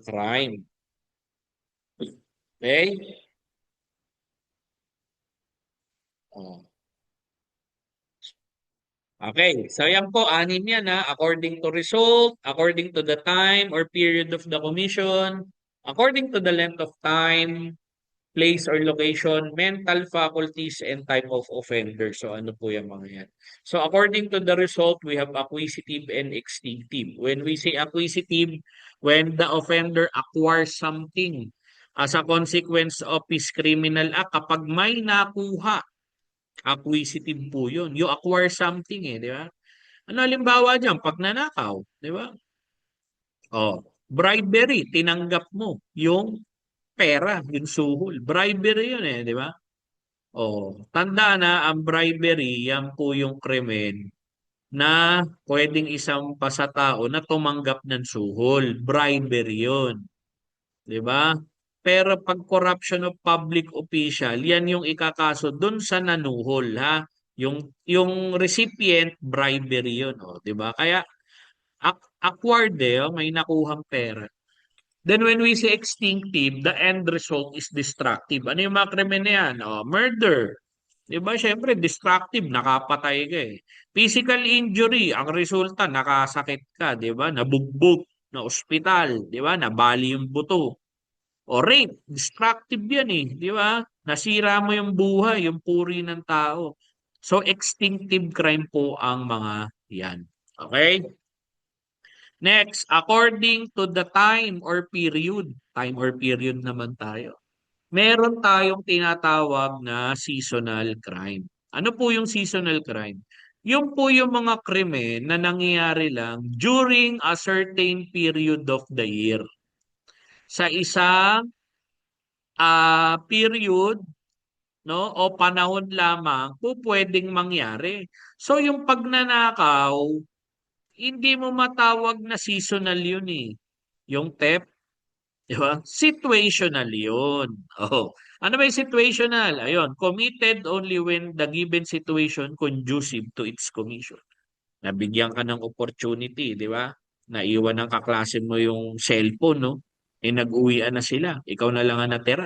Speaker 1: crime. Okay? Oh. Okay, so yan po, anim yan ha. According to result, according to the time or period of the commission, according to the length of time, place or location, mental faculties, and type of offender. So ano po yung mga yan? So according to the result, we have acquisitive and extinctive. When we say acquisitive, when the offender acquires something as a consequence of his criminal act, kapag may nakuha, acquisitive po yun. You acquire something di ba? Ano halimbawa dyan? Pagnanakaw, di ba? Oh, bribery, tinanggap mo yung pera, yung suhol. Bribery yun di ba? Oh, tanda na ang bribery, yan po yung krimen na pwedeng isang sa tao na tumanggap ng suhol. Bribery yun, 'di ba? Pero pag corruption of public official, yan yung ikakaso dun sa nanuhol, ha? Yung recipient, bribery yun, 'di ba? Kaya acquired may nakuhang pera. Then when we say extinctive, the end result is destructive. Ano yung mga krimen na yan? Murder. Di ba? Siyempre, destructive, nakapatay ka Physical injury, ang resulta, nakasakit ka, di ba? Nabugbog, na ospital, di ba? Nabali yung buto. O rape, destructive yan di ba? Nasira mo yung buhay, yung puri ng tao. So, extinctive crime po ang mga yan. Okay? Next, according to the time or period naman tayo. Meron tayong tinatawag na seasonal crime. Ano po yung seasonal crime? Yung po yung mga krimen na nangyayari lang during a certain period of the year. Sa isang period no o panahon lamang po pwedeng mangyari. So yung pagnanakaw, hindi mo matawag na seasonal yun Yung theft, di ba? Situational yun. Oh. Ano ba yung situational? Ayun, committed only when the given situation conducive to its commission. Nabigyan ka ng opportunity, di ba? Naiwan ng kaklase mo yung cellphone, no? Nag-uwian na sila. Ikaw na lang ang natira.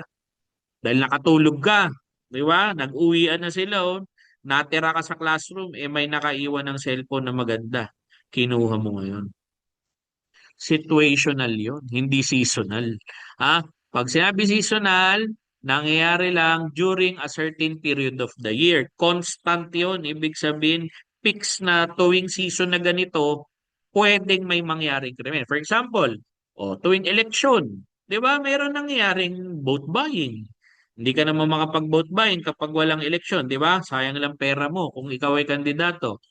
Speaker 1: Dahil nakatulog ka, di ba? Nag-uwian na sila, Natira ka sa classroom, may nakaiwan ng cellphone na maganda. Kinuha mo ngayon. Situational yon, hindi seasonal. Pag sinabi seasonal, nangyayari lang during a certain period of the year. Constant yon, ibig sabihin, fix na tuwing season na ganito, pwedeng may mangyaring krimen. For example, tuwing election, di ba, mayroon nangyaring vote buying. Hindi ka naman makapag-vote buying kapag walang eleksyon, di ba? Sayang lang pera mo kung ikaw ay kandidato.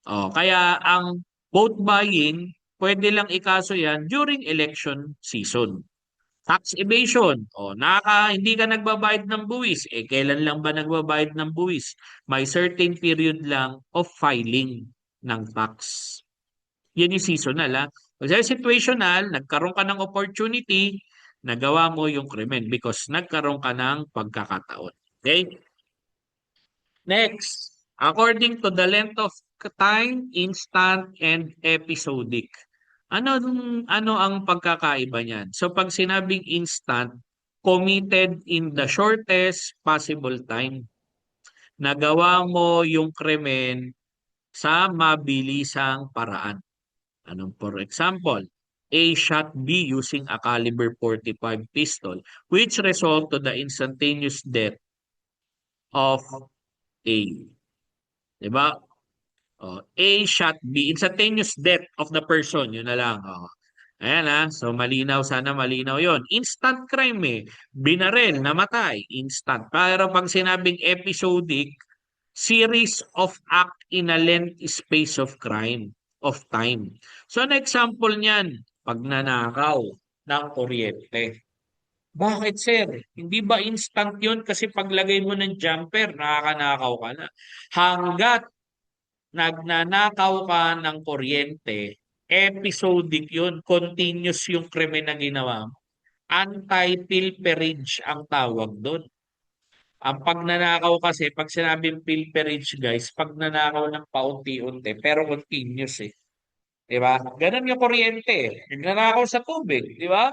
Speaker 1: Kaya ang vote buying, pwede lang ikaso yan during election season. Tax evasion, hindi ka nagbabayad ng buwis. Kailan lang ba nagbabayad ng buwis? May certain period lang of filing ng tax. Yan yung seasonal, Kasi situational, nagkaroon ka ng opportunity, nagawa mo yung krimen because nagkaroon ka ng pagkakataon. Okay? Next, according to the length of time, instant, and episodic. Ano ang pagkakaiba niyan? So pag sinabing instant, committed in the shortest possible time. Nagawa mo yung krimen sa mabilisang paraan. Anong for example? A shot B using a caliber 45 pistol which result to the instantaneous death of A. Diba? A shot B, instantaneous death of the person, yun na lang. Ayan so malinaw, sana malinaw yon. Instant crime binarel, namatay, instant. Pero pag sinabing episodic, series of act in a length space of crime, of time. So an example niyan, pagnanakaw ng kuryente. Bakit sir? Hindi ba instant yun? Kasi paglagay mo ng jumper, nakakanakaw ka na. Hanggat nagnanakaw ka ng kuryente, episodic yun, continuous yung krimen na ginawa mo. Anti-pilferage ang tawag doon. Ang pagnanakaw kasi, pag sinabing pilferage guys, pagnanakaw ng paunti-unti, pero continuous eh. Di ba? Ganun yung kuryente eh. Nagnanakaw sa tubig, di ba?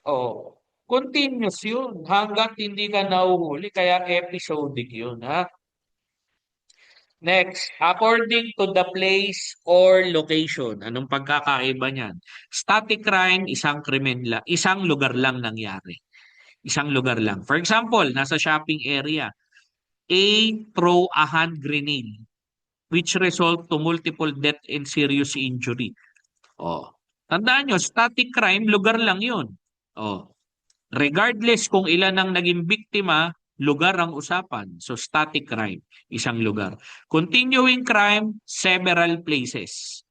Speaker 1: Oh, continuous yun hanggat hindi ka nahuhuli, kaya episodic yun, ha? Next, according to the place or location. Anong pagkakaiba niyan? Static crime, isang krimen lang, isang lugar lang nangyari. Isang lugar lang. For example, nasa shopping area, A throw a hand grenade which result to multiple death and serious injury. Oh. Tandaan nyo, static crime, lugar lang yun. Oh. Regardless kung ilan ang naging biktima, lugar ang usapan. So static crime, isang lugar. Continuing crime, several places.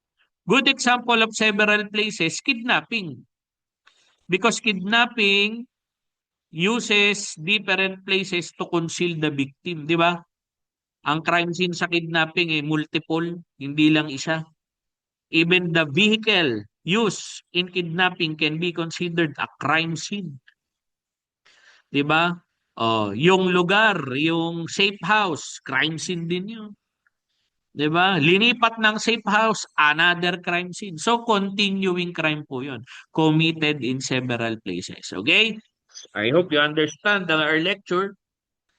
Speaker 1: Good example of several places, kidnapping. Because kidnapping uses different places to conceal the victim, di ba? Ang crime scene sa kidnapping multiple, hindi lang isa. Even the vehicle used in kidnapping can be considered a crime scene. 'Di ba? Oh, yung lugar, yung safe house, crime scene din 'yun. 'Di ba? Linipat ng safe house, another crime scene. So continuing crime po 'yun, committed in several places. Okay? I hope you understand our lecture.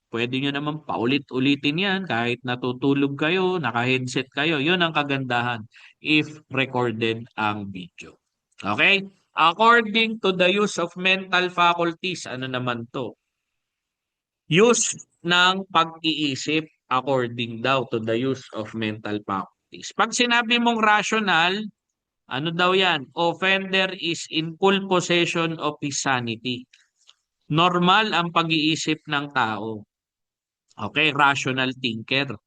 Speaker 1: Pwede nyo naman paulit-ulitin yan kahit natutulog kayo, naka-headset kayo. Yun ang kagandahan if recorded ang video. Okay? According to the use of mental faculties, ano naman to? Use ng pag-iisip according daw to the use of mental faculties. Pag sinabi mong rational, ano daw yan? Offender is in full possession of his sanity. Normal ang pag-iisip ng tao. Okay, rational thinker.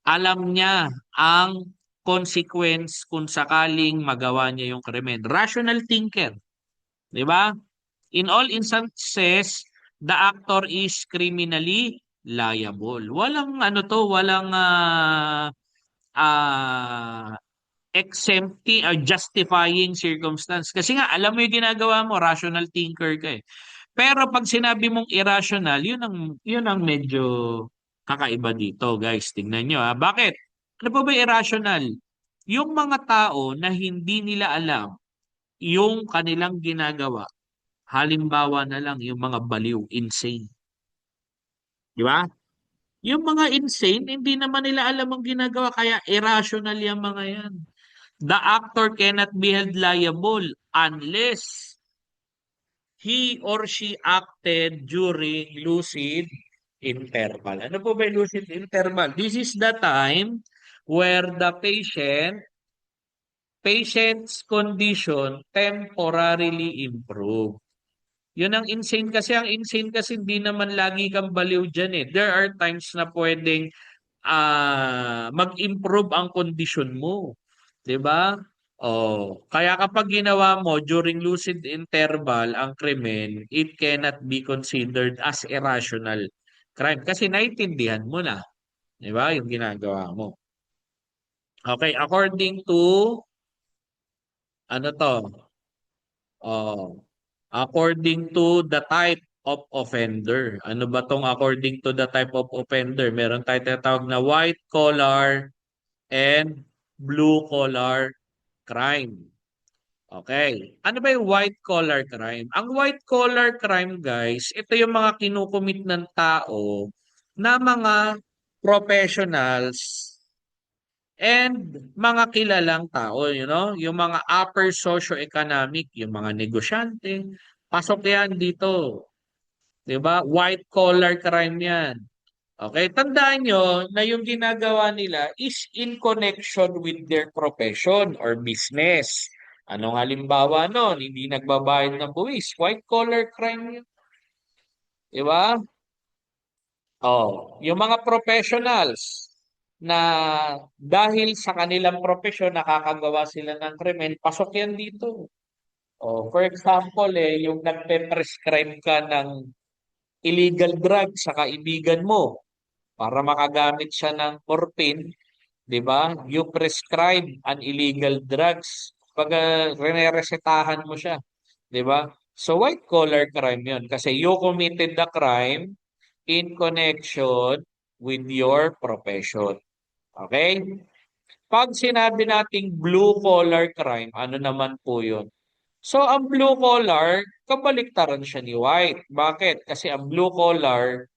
Speaker 1: Alam niya ang consequence kung sakaling magawa niya yung krimen. Rational thinker, 'di ba? In all instances, the actor is criminally liable. Walang ano to, walang ah, exempting or justifying circumstance. Kasi nga, alam mo yung ginagawa mo, rational thinker ka eh. Pero pag sinabi mong irrational, yun ang medyo kakaiba dito, guys. Tingnan nyo ha. Bakit? Ano pa ba irrational? Yung mga tao na hindi nila alam yung kanilang ginagawa. Halimbawa na lang yung mga baliw, insane. Di ba? Yung mga insane, hindi naman nila alam ang ginagawa, kaya irrational yung mga yan. The actor cannot be held liable unless he or she acted during lucid interval. Ano po ba yung lucid interval? This is the time where the patient's condition temporarily improve. Yun ang insane kasi. Ang insane kasi hindi naman lagi kang baliw dyan eh. There are times na pwedeng mag-improve ang kondisyon mo. 'Di ba? Oh, kaya kapag ginawa mo during lucid interval ang krimen, it cannot be considered as irrational crime kasi naintindihan mo na, 'di ba? Yung ginagawa mo. Okay, according to ano to? Oh, according to the type of offender. Ano ba tong according to the type of offender? Meron tayong tinatawag na white collar and blue collar crime. Okay. Ano ba yung white collar crime? Ang white collar crime, guys, ito yung mga kinukumit ng tao na mga professionals and mga kilalang tao, yung mga upper socio-economic, yung mga negosyante, pasok yan dito. 'Di ba? White collar crime yan. Okay, tandaan nyo na yung ginagawa nila is in connection with their profession or business. Anong halimbawa nun? Hindi nagbabayad ng buwis. White collar crime yun. Di ba? Oh, yung mga professionals na dahil sa kanilang profesyon nakakagawa sila ng krimen, pasok yan dito. Oh, for example, yung nagpe-prescribe ka ng illegal drug sa kaibigan mo para makagamit siya ng morphine, 'di ba? You prescribe an illegal drugs. Pag rene-resetahan mo siya, 'di ba? So white collar crime 'yon kasi you committed the crime in connection with your profession. Okay? Pag sinabi nating blue collar crime, ano naman po 'yon? So ang blue collar, kabaliktaran siya ni white. Bakit? Kasi ang blue collar,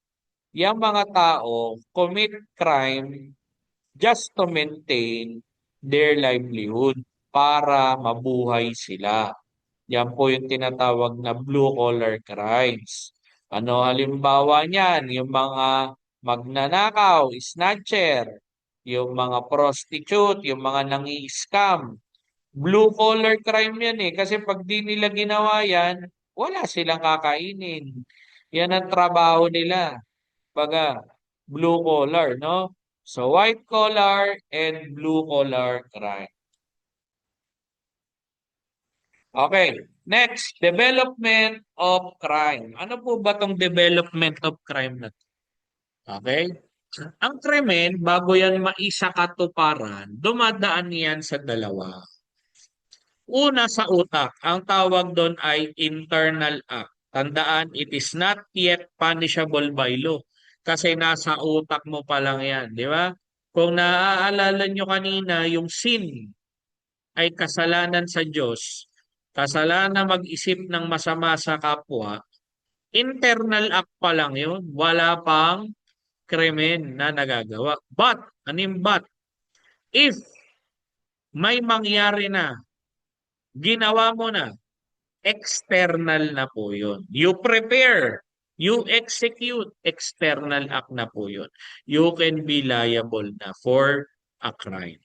Speaker 1: yung mga tao commit crime just to maintain their livelihood para mabuhay sila. Yan po yung tinatawag na blue collar crimes. Ano halimbawa niyan? Yung mga magnanakaw, snatcher, yung mga prostitute, yung mga nangi-scam. Blue collar crime yan eh. Kasi pag di nila ginawa yan, wala silang kakainin. Yan ang trabaho nila. Baga, blue collar, no? So, white collar and blue collar crime. Okay. Next, development of crime. Ano po ba tong development of crime na to? Okay? Ang krimen, bago yan maisakatuparan, dumadaan yan sa dalawa. Una sa utak, ang tawag doon ay internal act. Tandaan, it is not yet punishable by law. Kasi nasa utak mo pa lang yan, di ba? Kung naaalala nyo kanina, yung sin ay kasalanan sa Diyos, kasalanan mag-isip ng masama sa kapwa, internal act pa lang yun. Wala pang krimen na nagagawa. But, anim but, if may mangyari na, ginawa mo na, external na po yun. You prepare, you execute, external act na po yun. You can be liable na for a crime.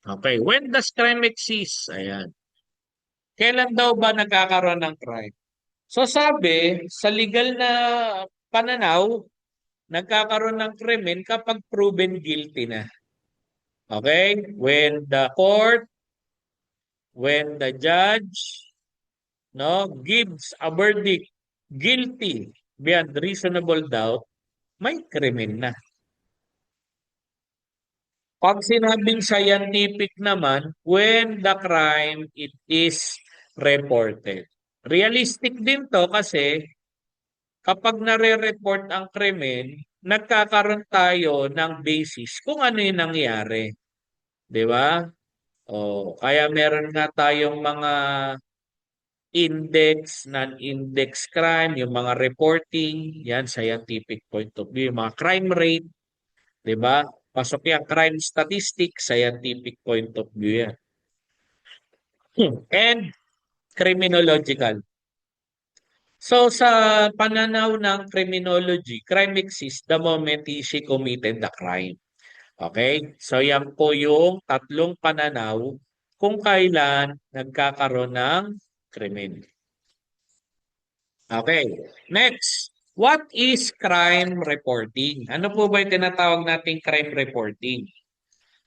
Speaker 1: Okay, when does crime exist? Ayan. Kailan daw ba nagkakaroon ng crime? So sabi, sa legal na pananaw, nagkakaroon ng krimen kapag proven guilty na. Okay? When the judge no gives a verdict guilty beyond reasonable doubt, may krimen na. Pag sinabing scientific naman, when the crime it is reported. Realistic din to kasi kapag nare-report ang krimen, nagkakaroon tayo ng basis kung ano yung nangyari. 'Di ba? O, kaya meron nga tayong mga index, non-index crime, yung mga reporting, yan scientific point of view, yung mga crime rate, 'di ba? Pasok yan, crime statistics, scientific point of view yan. And criminological. So sa pananaw ng criminology, crime exists the moment she committed the crime. Okay? So yan po yung tatlong pananaw kung kailan nagkakaroon ng krimen. Okay. Next, what is crime reporting? Ano po ba yung tinatawag nating crime reporting?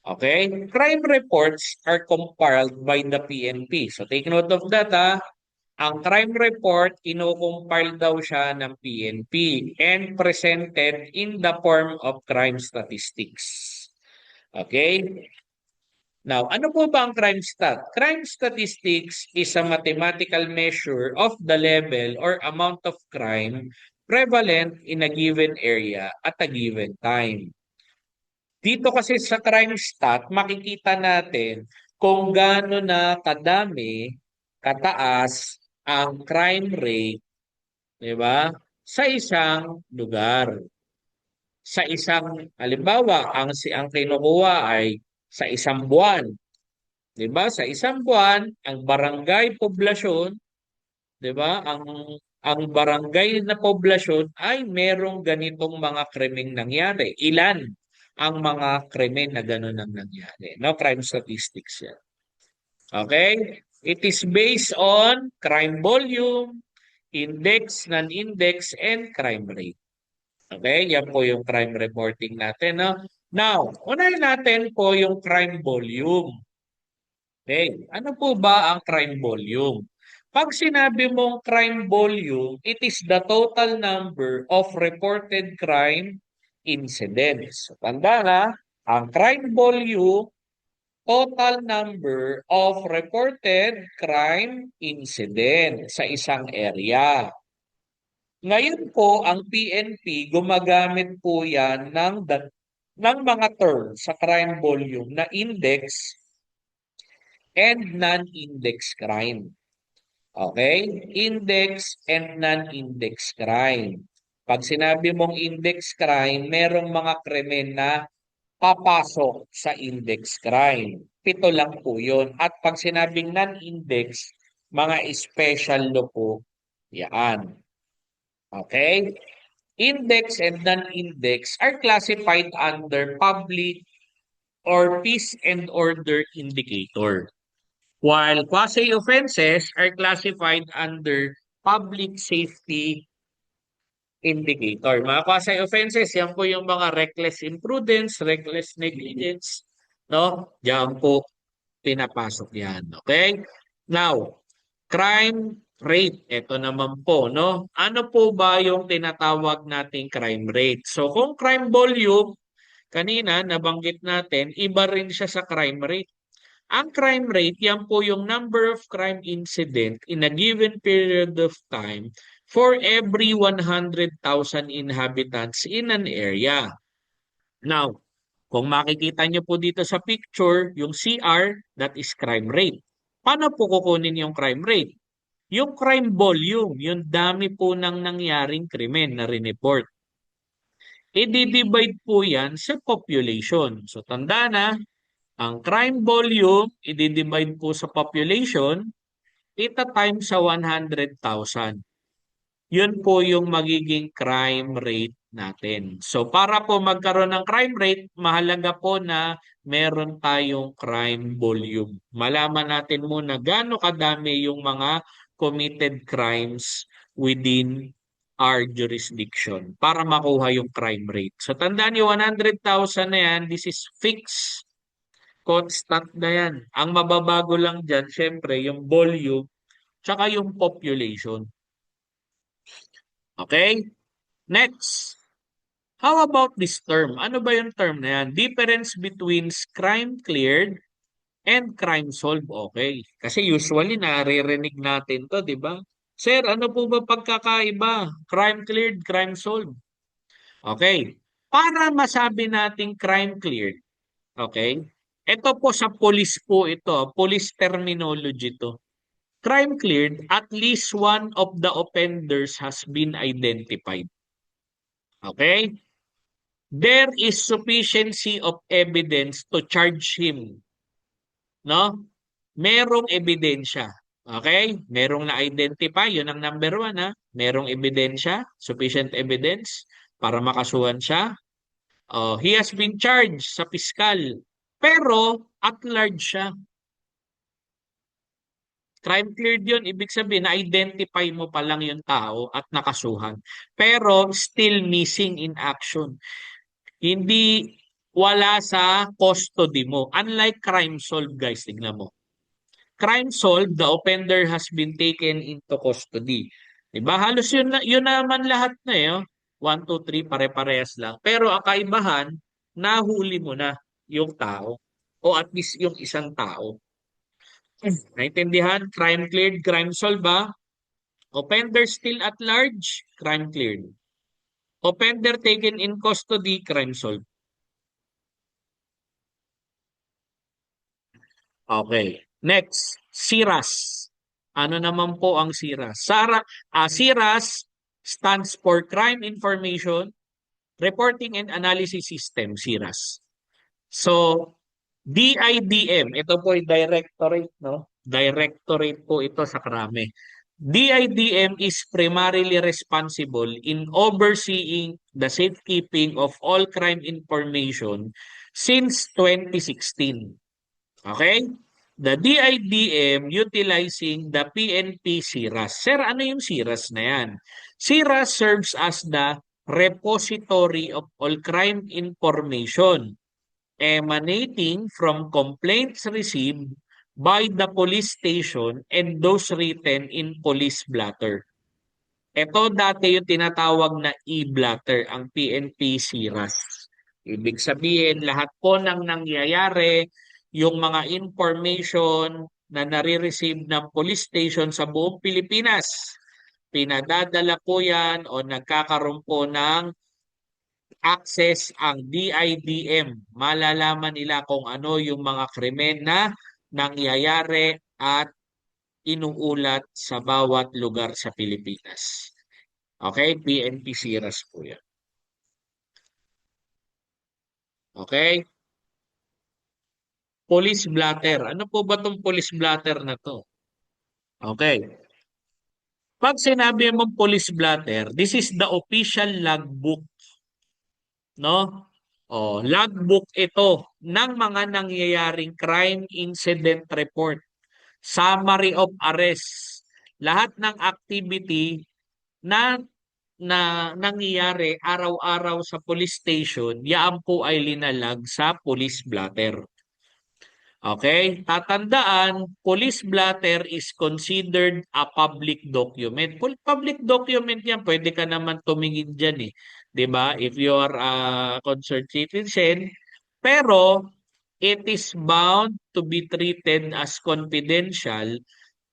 Speaker 1: Okay? Crime reports are compiled by the PNP. So take note of that ha. Ang crime report, ino-compile daw siya ng PNP and presented in the form of crime statistics. Okay? Now, ano po ba ang crime stat? Crime statistics is a mathematical measure of the level or amount of crime prevalent in a given area at a given time. Dito kasi sa crime stat, makikita natin kung gaano na kadami, kataas ang crime rate, di ba? Sa isang lugar. Sa isang, halimbawa, ang kinukuha ay sa isang buwan. 'Di ba? Sa isang buwan, ang barangay poblasyon, 'di ba? Ang barangay na poblasyon ay merong ganitong mga krimeng nangyari. Ilan ang mga krimen na gano'n ang nangyari? No, crime statistics 'yan. Okay? It is based on crime volume, index, non-index, and crime rate. Okay? Yan po yung crime reporting natin. No? Now, unahin natin po yung crime volume. Okay. Ano po ba ang crime volume? Pag sinabi mong crime volume, it is the total number of reported crime incidents. So, tanda na, Ang crime volume, total number of reported crime incident sa isang area. Ngayon po, ang PNP, gumagamit po yan ng mga term sa crime volume na index and non-index crime. Okay? Index and non-index crime. Pag sinabi mong index crime, merong mga krimen na papasok sa index crime. 7 lang po yun. At pag sinabing non-index, mga special law po yan. Okay? Index and non-index are classified under public or peace and order indicator, while quasi-offenses are classified under public safety indicator. Mga quasi-offenses, yan po yung mga reckless imprudence, reckless negligence, no? Diyan po pinapasok yan, okay? Now, crime rate, ito naman po, no? Ano po ba yung tinatawag nating crime rate? So, kung crime volume, kanina nabanggit natin, iba rin siya sa crime rate. Ang crime rate, yan po yung number of crime incident in a given period of time for every 100,000 inhabitants in an area. Now, kung makikita nyo po dito sa picture, yung CR, that is crime rate. Paano po kukunin yung crime rate? Yung crime volume, yung dami po ng nangyaring krimen na rineport. I-divide po yan sa population. So, tanda na, ang crime volume, i-divide po sa population, times sa 100,000. Yun po yung magiging crime rate natin. So para po magkaroon ng crime rate, mahalaga po na meron tayong crime volume. Malaman natin muna gaano kadami yung mga committed crimes within our jurisdiction para makuha yung crime rate. So tandaan niyo, 100,000 na yan, this is fixed. Constant na yan. Ang mababago lang dyan, syempre, yung volume tsaka yung population. Okay? Next. How about this term? Ano ba yung term na yan? Difference between crime cleared and crime solved. Okay. Kasi usually naririnig natin to, di ba? Sir, ano po ba pagkakaiba? Crime cleared, crime solved. Okay. Para masabi nating crime cleared, okay? Ito po sa police po ito, police terminology to. Crime cleared, at least one of the offenders has been identified. Okay? There is sufficiency of evidence to charge him. No? Merong ebidensya. Okay? Merong na-identify, yun ang number 1 ha. Merong ebidensya, sufficient evidence para makasuhan siya. He has been charged sa piskal. Pero at large siya. Crime cleared yun, ibig sabihin na-identify mo pa lang yung tao at nakasuhan. Pero still missing in action. Hindi wala sa custody mo. Unlike crime solved, guys, tignan mo. Crime solved, the offender has been taken into custody. Diba? Halos yun naman lahat na eh. 1, 2, 3, pare-parehas lang. Pero ang kaibahan, nahuli mo na yung tao. O at least yung isang tao. Naintindihan? Crime cleared, crime solved ba? Offender still at large, crime cleared. Offender taken in custody, crime solved. Okay. Next, SIRAS. Ano naman po ang SIRAS? SIRAS stands for Crime Information Reporting and Analysis System, SIRAS. So, DIDM, ito po yung directorate, no? Directorate po ito sa krame. DIDM is primarily responsible in overseeing the safekeeping of all crime information since 2016. Okay? The DIDM utilizing the PNP SIRAS. Sir, ano yung SIRAS na yan? SIRAS serves as the repository of all crime information emanating from complaints received by the police station and those written in police blotter. Ito dati yung tinatawag na e-blotter, ang PNP SIRAS. Ibig sabihin, lahat po ng nangyayari, yung mga information na nare-receive ng police station sa buong Pilipinas, pinadadala po yan o nagkakaroon po ng access ang DIDM. Malalaman nila kung ano yung mga krimen na nangyayari at inuulat sa bawat lugar sa Pilipinas. Okay? PNP SIRAS po yan. Okay? Police blotter. Ano po ba itong police blotter na to? Okay. Pag sinabi mong police blotter, this is the official logbook, no? Oh, logbook ito ng mga nangyayaring crime incident report, summary of arrest, lahat ng activity na nangyayari araw-araw sa police station, yaan po ay linalag sa police blotter. Okay? Tatandaan, police blotter is considered a public document. Public document yan, pwede ka naman tumingin dyan eh. 'Di ba? If you are a concerned citizen, pero it is bound to be treated as confidential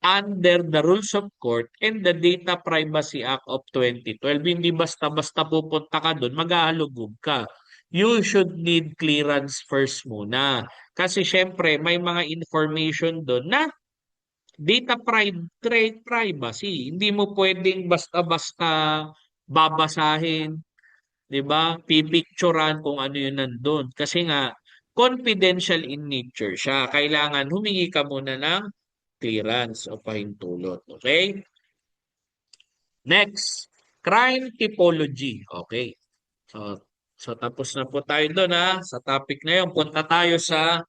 Speaker 1: under the rules of court and the Data Privacy Act of 2012. Hindi basta-basta pupunta ka doon, maghahalugog ka. You should need clearance first muna. Kasi syempre, may mga information doon na privacy. Hindi mo pwedeng basta-basta babasahin, 'di ba? Pipicturan kung ano 'yun nandoon. Kasi nga confidential in nature siya. Kailangan humingi ka muna ng clearance o pahintulot. Okay? Next, crime typology. Okay. So tapos na po tayo doon ha. Sa topic na yun, punta tayo sa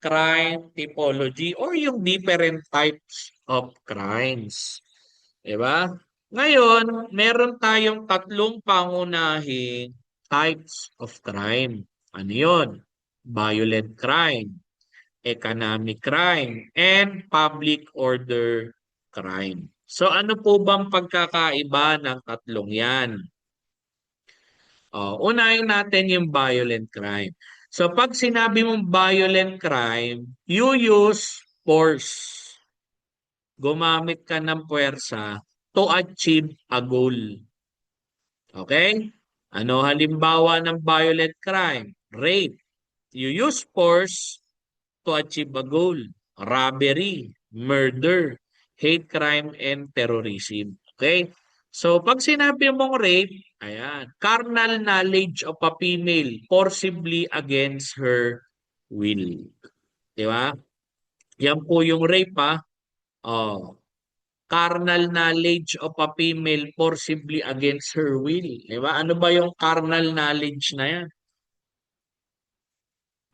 Speaker 1: crime typology or yung different types of crimes. Diba? Ngayon, meron tayong tatlong pangunahing types of crime. Ano yun? Violent crime, economic crime, and public order crime. So ano po bang pagkakaiba ng tatlong yan? Unahin natin yung violent crime. So pag sinabi mong violent crime, you use force. Gumamit ka ng puwersa to achieve a goal. Okay? Ano halimbawa ng violent crime? Rape. You use force to achieve a goal. Robbery, murder, hate crime, and terrorism. Okay? So, pag sinabi mong rape, ayan, carnal knowledge of a female forcibly against her will. Di ba? Yan po yung rape, ha? Oh, carnal knowledge of a female forcibly against her will. Di ba? Ano ba yung carnal knowledge na yan?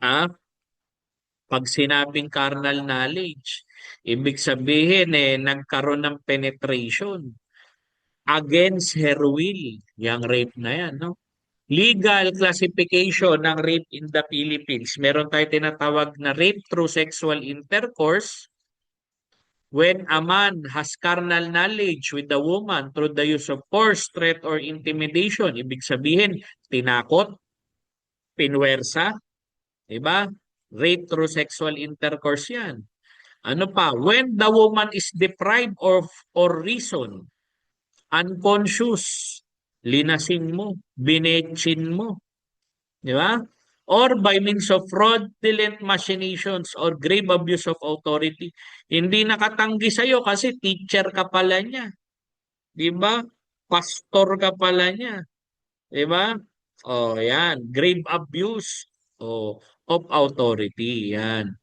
Speaker 1: Ha? Pag sinabing carnal knowledge, ibig sabihin nagkaroon ng penetration against her will. Yung rape na yan, no? Legal classification ng rape in the Philippines. Meron tayo tinatawag na rape through sexual intercourse when a man has carnal knowledge with the woman through the use of force, threat, or intimidation. Ibig sabihin, tinakot, pinwersa, diba? Rape through sexual intercourse yan. Ano pa? When the woman is deprived of or reason, unconscious, linasing mo, binetsin mo, di ba? Or by means of fraudulent machinations or grave abuse of authority. Hindi nakatanggi sa'yo kasi teacher ka pala niya. Di ba? Pastor ka pala niya. Di ba? O, yan. Grave abuse of authority. Yan.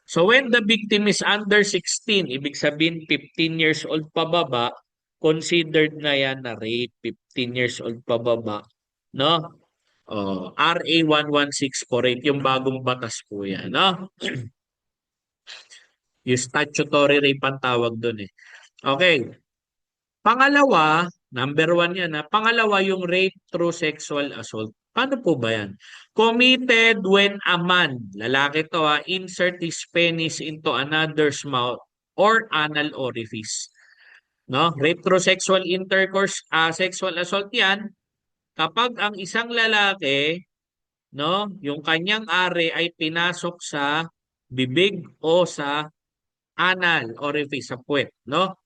Speaker 1: So when the victim is under 16, ibig sabihin 15 years old pababa, considered na yan na rape, 15 years old pababa, no? RA 11648, yung bagong batas po yan, no? Yung statutory rape ang tawag doon eh. Okay. Pangalawa, number 1 yan ha. Pangalawa, yung rape through sexual assault. Paano po ba yan? Committed when a man, lalaki to ha, insert his penis into another's mouth or anal orifice. No? Rape through sexual intercourse, sexual assault yan, kapag ang isang lalaki no? Yung kanyang ari ay pinasok sa bibig o sa anal orifice sa puwet, no?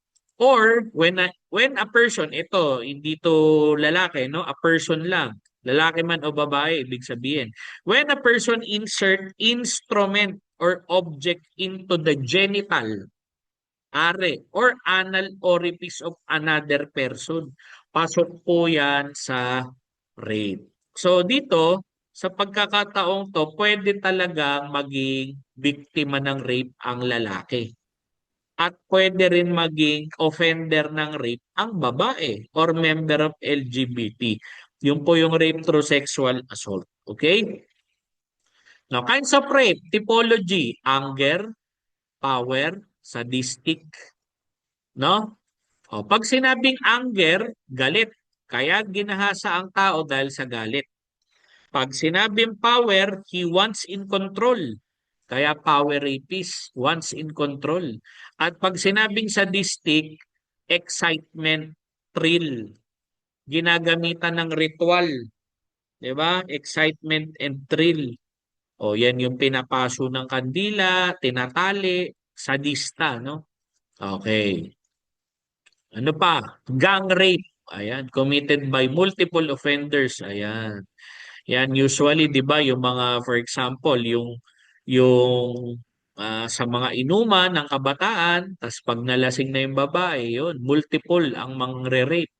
Speaker 1: Or when a person, ito hindi to lalaki, no? A person lang, lalaki man o babae, ibig sabihin. When a person insert instrument or object into the genital, are, or anal orifice of another person, pasok po yan sa rape. So dito, sa pagkakataong to, pwede talaga maging biktima ng rape ang lalaki. At pwede rin maging offender ng rape ang babae or member of LGBT. Yun po yung rape through sexual assault. Okay? Now, kinds of rape, typology, anger, power, sadistic, no? O, pag sinabing anger, galit. Kaya ginahasa ang tao dahil sa galit. Pag sinabing power, he wants in control. Kaya power rapist, wants in control. At pag sinabing sadistic, excitement, thrill. Ginagamitan ng ritual. 'Di ba? Excitement and thrill. O yan yung pinapaso ng kandila, tinatali, sadista, no? Okay. Ano pa? Gang rape. Ayan, committed by multiple offenders. Ayan. Yan usually 'di ba yung mga for example yung sa mga inuman ng kabataan tas pag nalasing na yung babae yun multiple ang mangre-rape.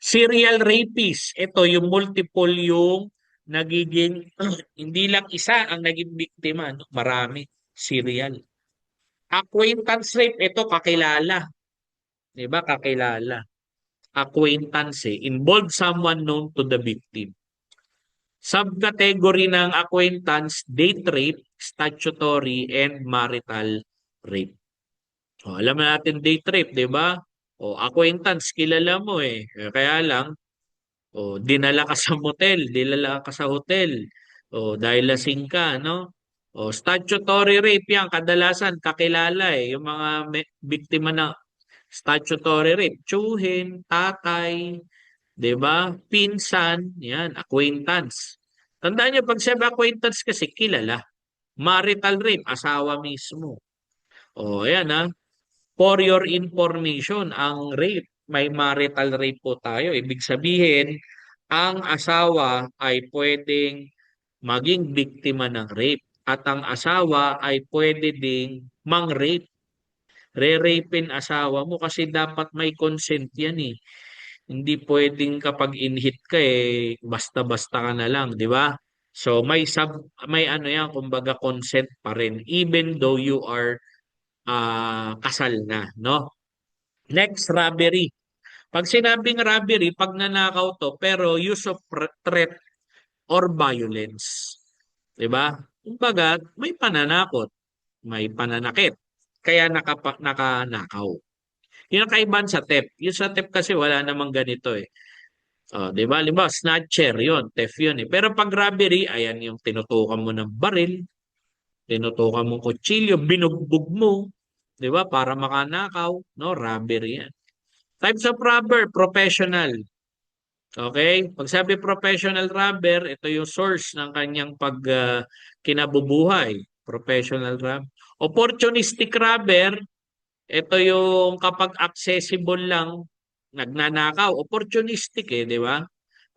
Speaker 1: Serial rapist, ito yung multiple yung nagiging hindi lang isa ang naging biktima, no? Marami, serial. Acquaintance rape, ito kakilala, 'di ba? Kakilala. Acquaintance involve someone known to the victim. Subcategory ng acquaintance, date rape, statutory, and marital rape. O, alam na natin date rape, di ba? O, acquaintance, kilala mo eh. Kaya lang, o, dinala ka sa motel, dinala ka sa hotel. O, dahil lasing ka, no? O, statutory rape yan, kadalasan kakilala eh. Yung mga biktima ng statutory rape, tsuhin, tatay, 'di ba? Pinsan, 'yan, acquaintance. Tandaan niyo pag sabi acquaintance kasi kilala. Marital rape, asawa mismo. O, ayan ha. For your information, ang rape, may marital rape po tayo. Ibig sabihin, ang asawa ay pwedeng maging biktima ng rape. At ang asawa ay pwede ding mang-rape. Re-rapein asawa mo kasi dapat may consent yan eh. Hindi pwedeng kapag in-hit ka eh basta-basta ka na lang, di ba? So may ano yan kumbaga consent pa rin even though you are kasal na, no? Next, robbery. Pag sinabing robbery, pag nanakaw to pero use of threat or violence. 'Di ba? Kumbaga, may pananakot, may pananakit. Kaya nakanakaw. Yun ang kaibahan sa theft. Yung sa theft kasi wala namang ganito eh. Oh, 'di ba? Limbawa, snatcher 'yon, theft 'yun eh. Pero pag robbery, ayan yung tinutukan mo ng baril, tinutukan mo kutsilyo, binugbog mo, 'di ba? Para makanakaw, no? Robbery 'yan. Types of robber, professional. Okay? Pag sabi professional robber, ito yung source ng kanyang kinabubuhay. Professional robber. Opportunistic robber, ito yung kapag accessible lang, nagnanakaw. Opportunistic eh, di ba?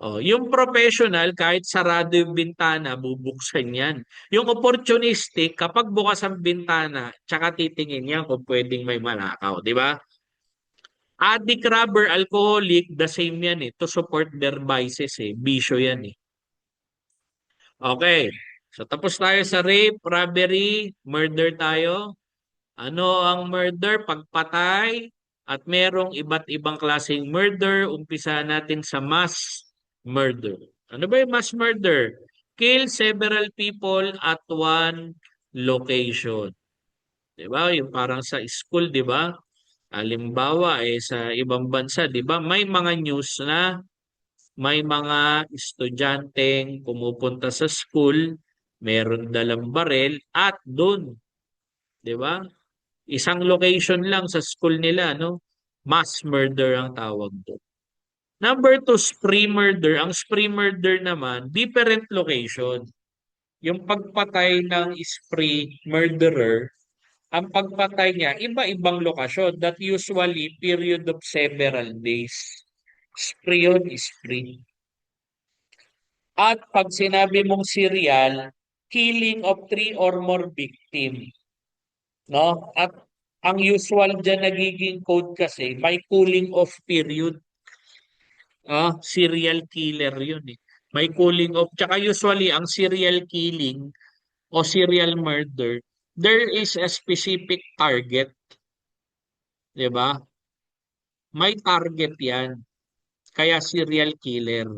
Speaker 1: Oh, yung professional, kahit sarado yung bintana, bubuksan yan. Yung opportunistic, kapag bukas ang bintana, tsaka titingin yan kung pwedeng may manakaw, di ba? Addict, robber, alcoholic, the same yan eh. To support their vices eh. Bisyo yan eh. Okay. So tapos tayo sa rape, robbery, murder tayo. Ano ang murder? Pagpatay. At merong iba't ibang klaseng murder. Umpisa natin sa mass murder. Ano ba yung mass murder? Kill several people at one location. Diba? Yung parang sa school, diba? Halimbawa, sa ibang bansa, diba? May mga news na may mga estudyanteng pumupunta sa school, meron dalang barel, at doon, diba? Isang location lang sa school nila, no? Mass murder ang tawag doon. Number two, spree murder. Ang spree murder naman, different location. yung pagpatay ng spree murderer, ang pagpatay niya, iba-ibang lokasyon that usually period of several days. Spree yun, spree. At pag sinabi mong serial, killing of three or more victim, no? At ang usual dyan nagiging code kasi, may cooling off period. Serial killer yun eh. May cooling off. Tsaka usually, ang serial killing o serial murder, there is a specific target. 'Di ba? May target yan. Kaya serial killer.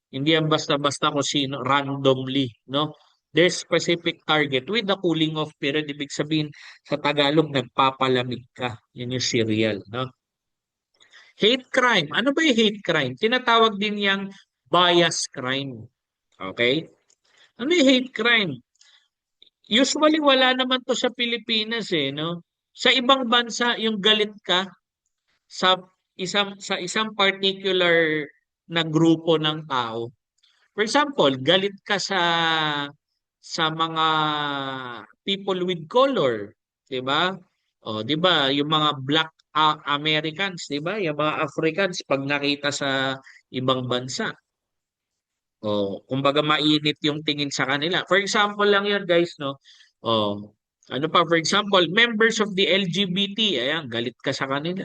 Speaker 1: Hindi yan basta-basta kung sino, randomly, no? There's specific target with the cooling off period. Ibig sabihin, sa Tagalog, nagpapalamig ka. Yan yung serial, no? Hate crime. Ano ba yung hate crime? Tinatawag din yang bias crime. Okay? Ano yung hate crime? Usually, wala naman to sa Pilipinas eh, no? Sa ibang bansa, yung galit ka sa isang particular na grupo ng tao. For example, galit ka sa mga people with color, 'di ba? O, 'di ba, yung mga black Americans, 'di ba? Yung mga Africans pag nakita sa ibang bansa. O, kumbaga mainit yung tingin sa kanila. For example lang 'yon, guys, no? O, ano pa, for example, members of the LGBT, ayan, galit ka sa kanila.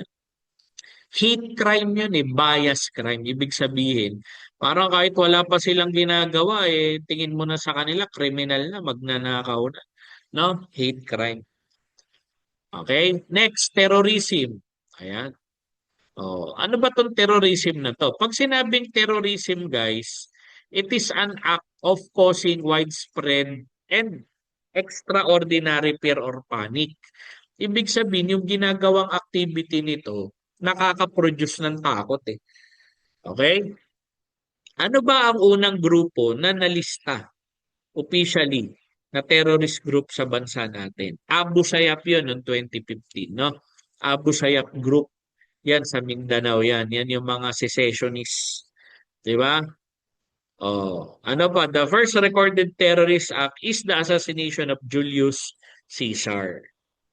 Speaker 1: Hate crime yun eh, bias crime. Ibig sabihin, parang kahit wala pa silang ginagawa, eh, tingin mo na sa kanila, criminal na, magnanakaw na. No? Hate crime. Okay? Next, terrorism. Ayan. Oh, ano ba tong terrorism na to? Pag sinabing terrorism, guys, it is an act of causing widespread and extraordinary fear or panic. Ibig sabihin, yung ginagawang activity nito, nakaka-produce ng takot eh. Okay? Ano ba ang unang grupo na nalista officially na terrorist group sa bansa natin? Abu Sayyaf yun noong 2015, no? Abu Sayyaf group yan sa Mindanao yan. Yan yung mga secessionists. Di ba? Oh, ano pa? The first recorded terrorist act is the assassination of Julius Caesar.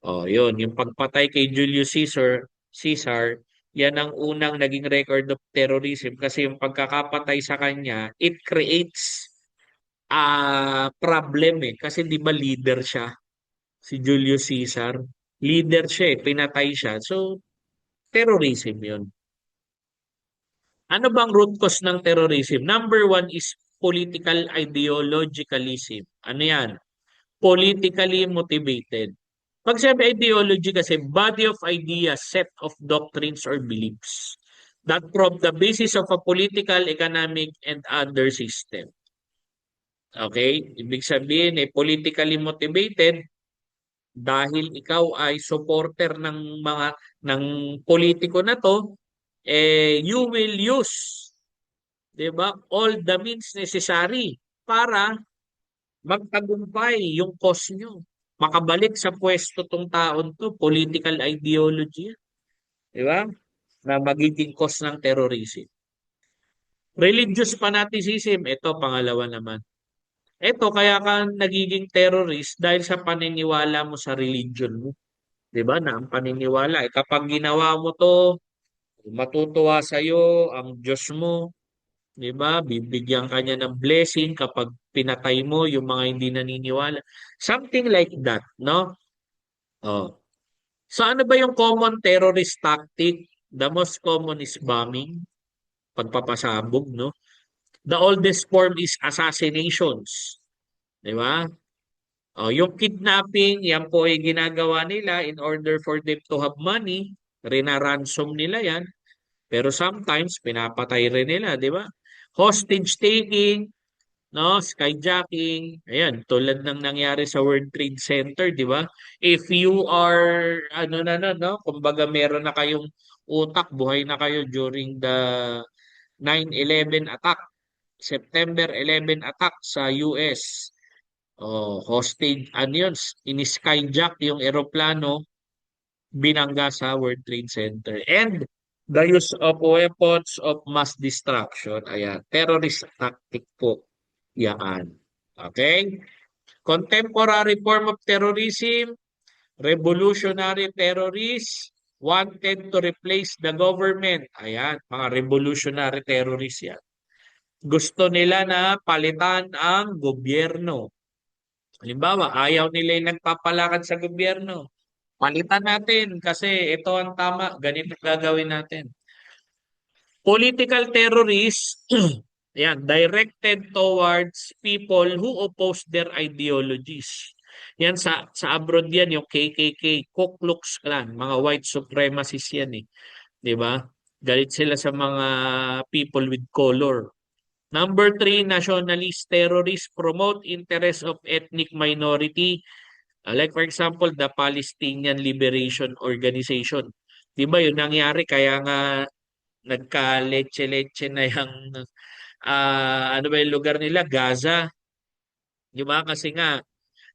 Speaker 1: Oh, yun. Yung pagpatay kay Julius Caesar, yan ang unang naging record of terrorism kasi yung pagkakapatay sa kanya, it creates a problem eh. Kasi di ba leader siya, si Julius Caesar. Leader siya eh, pinatay siya. So, terrorism yun. Ano bang root cause ng terrorism? Number one is political ideologicalism. Ano yan? Politically motivated. Pag sabi ideology kasi, body of ideas, set of doctrines or beliefs that form the basis of a political, economic, and other system. Okay? Ibig sabihin, politically motivated dahil ikaw ay supporter ng politiko na to, you will use, 'di ba, all the means necessary para magtagumpay yung cause nyo. Makabalik sa pwesto tong taon to, political ideology, 'di ba? Na magiging cause ng terrorism. Religious fanaticism, ito pangalawa naman. Ito kaya ka nagiging terrorist dahil sa paniniwala mo sa religion mo. 'Di ba? Na ang paniniwala, kapag ginawa mo to, matutuwa sa iyo ang Diyos mo, 'di ba? Bibigyan ka niya ng blessing kapag pinatay mo yung mga hindi naniniwala. Something like that, no? Oh. So ano ba yung common terrorist tactic? The most common is bombing, pagpapasabog, no? The oldest form is assassinations, 'di ba? Oh, yung kidnapping, yan po ay ginagawa nila in order for them to have money. Rina-ransom nila yan. Pero sometimes, pinapatay rin nila, di ba? Hostage taking, no? Skyjacking. Ayan, tulad ng nangyari sa World Trade Center, di ba? If you are, ano na, no? Kumbaga meron na kayong utak, buhay na kayo during the 9/11 attack, September 11 attack sa US. Oh, hostage, ano yun? In-skyjack yung eroplano, binangga sa World Trade Center. And the use of weapons of mass destruction. Ayan, terrorist tactic po. Yan. Okay? Contemporary form of terrorism, revolutionary terrorists, wanted to replace the government. Ayan, mga revolutionary terrorists yan. Gusto nila na palitan ang gobyerno. Halimbawa, ayaw nila yung nagpapalakad sa gobyerno. Palitan natin kasi ito ang tama, ganito gagawin natin. Political terrorists, yan, directed towards people who oppose their ideologies. Yan sa abroad yan, yung KKK, Ku Klux Klan, mga white supremacists yan eh. 'Di ba? Galit sila sa mga people with color. Number three, nationalist terrorists promote interests of ethnic minority. Like for example, the Palestinian Liberation Organization. 'Di ba 'yun nangyari kaya nga nagka-leche-leche na yung ano ba yung lugar nila, Gaza. 'Di ba? Kasi nga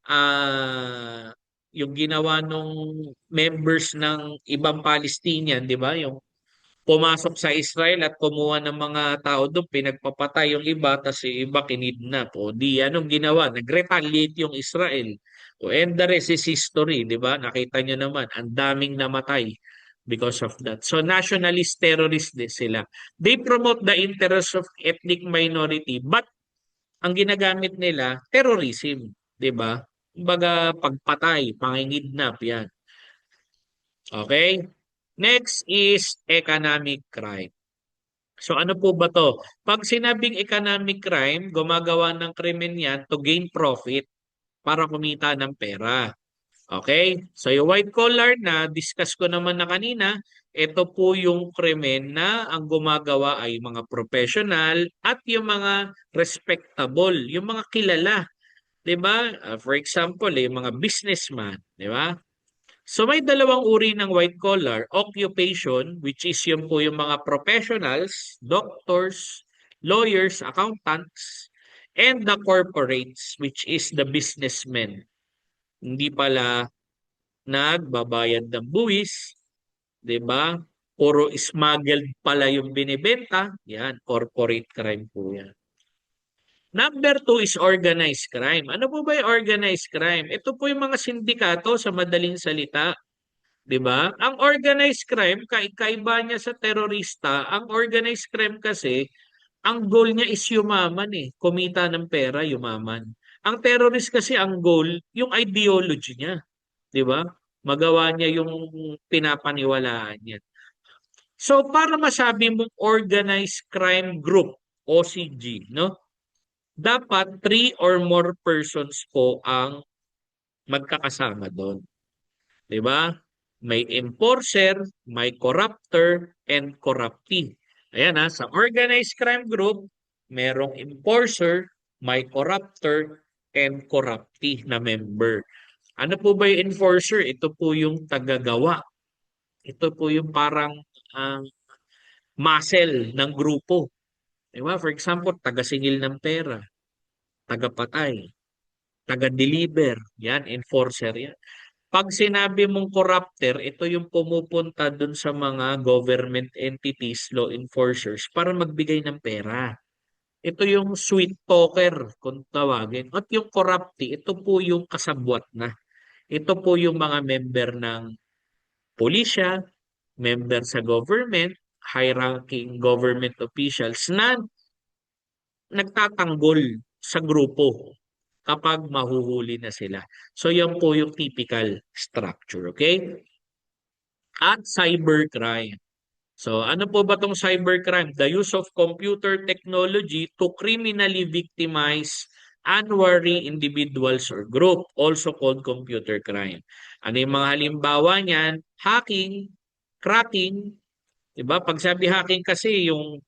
Speaker 1: ah yung ginawa nung members ng ibang Palestinian, 'di ba? Yung pumasok sa Israel at kumuha ng mga tao doon, pinagpapatay yung iba, tapos yung iba kinidnap. O di, anong ginawa? Nag-retaliate yung Israel. O and the rest is history, di ba? Nakita nyo naman, ang daming namatay because of that. So nationalist terrorists din sila. They promote the interests of ethnic minority, but ang ginagamit nila, terrorism, di ba? Kumbaga, pagpatay, pangingidnap, yan. Okay? Next is economic crime. So ano po ba to? Pag sinabing economic crime, gumagawa ng krimen yan to gain profit para kumita ng pera. Okay? So yung white collar na discuss ko naman na kanina, ito po yung krimen na ang gumagawa ay mga professional at yung mga respectable, yung mga kilala. 'Di ba? For example, yung mga businessman, 'di ba? So may dalawang uri ng white collar, occupation, which is yung po yung mga professionals, doctors, lawyers, accountants, and the corporates, which is the businessmen. Hindi pala nagbabayad ng buwis, 'di ba? Puro smuggled pala yung binibenta, yan, corporate crime po yan. Number two is organized crime. Ano po ba yung organized crime? Ito po yung mga sindikato sa madaling salita. 'Di ba? Ang organized crime, kaiba niya sa terorista, ang organized crime kasi, ang goal niya is yumaman eh. Kumita ng pera, yumaman. Ang terrorist kasi ang goal, yung ideology niya, 'di ba? Magawa niya yung pinapaniwalaan niya. So para masabi mong organized crime group, OCG, no? Dapat three or more persons po ang magkakasama doon. 'Di ba? May enforcer, may corruptor, and corruptee. Ayan ha, sa organized crime group, merong enforcer, may corruptor, and corruptee na member. Ano po ba yung enforcer? Ito po yung tagagawa. Ito po yung parang uh, muscle ng grupo. Diba? For example, taga-singil ng pera, taga-patay, taga-deliver. Yan, enforcer yan. Pag sinabi mong corrupter, ito yung pumupunta dun sa mga government entities, law enforcers, para magbigay ng pera. Ito yung sweet talker, kung tawagin. At yung corruptee, ito po yung kasabwat na. Ito po yung mga member ng pulisya, member sa government, high-ranking government officials na nagtatanggol sa grupo kapag mahuhuli na sila. So, yan po yung typical structure, okay? At cybercrime. So, ano po ba tong cybercrime? The use of computer technology to criminally victimize unwary individuals or group, also called computer crime. Ano yung mga halimbawa niyan? Hacking, cracking, 'di ba? Pag sabi hacking kasi yung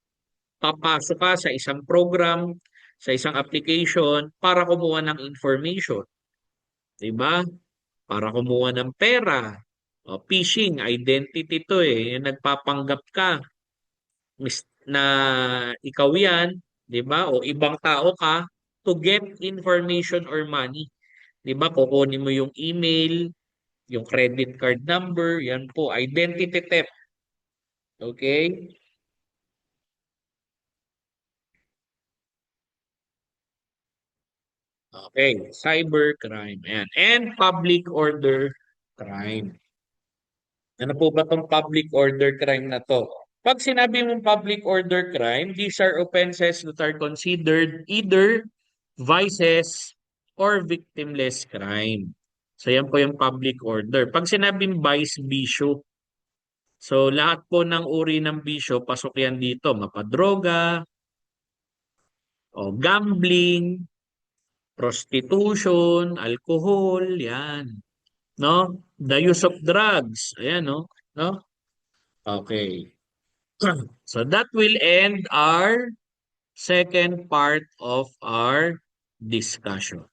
Speaker 1: papasok ka sa isang program, sa isang application para kumuha ng information, 'di ba? Para kumuha ng pera. O, phishing, identity to eh. Yung nagpapanggap ka na ikaw yan, 'di ba? O ibang tao ka to get information or money. 'Di ba? Kukunin mo yung email, yung credit card number, yan po, identity theft. Okay? Okay, cybercrime. Ayan. And public order crime. Ano po ba tong public order crime na to? Pag sinabi mong public order crime, these are offenses that are considered either vices or victimless crime. So yan po yung public order. Pag sinabing vice, bisyo. So lahat po ng uri ng bisyo, pasok yan dito. Mapadroga, o gambling, prostitution, alcohol, yan. No? The use of drugs. Ayan, no? No? Okay. So that will end our second part of our discussion.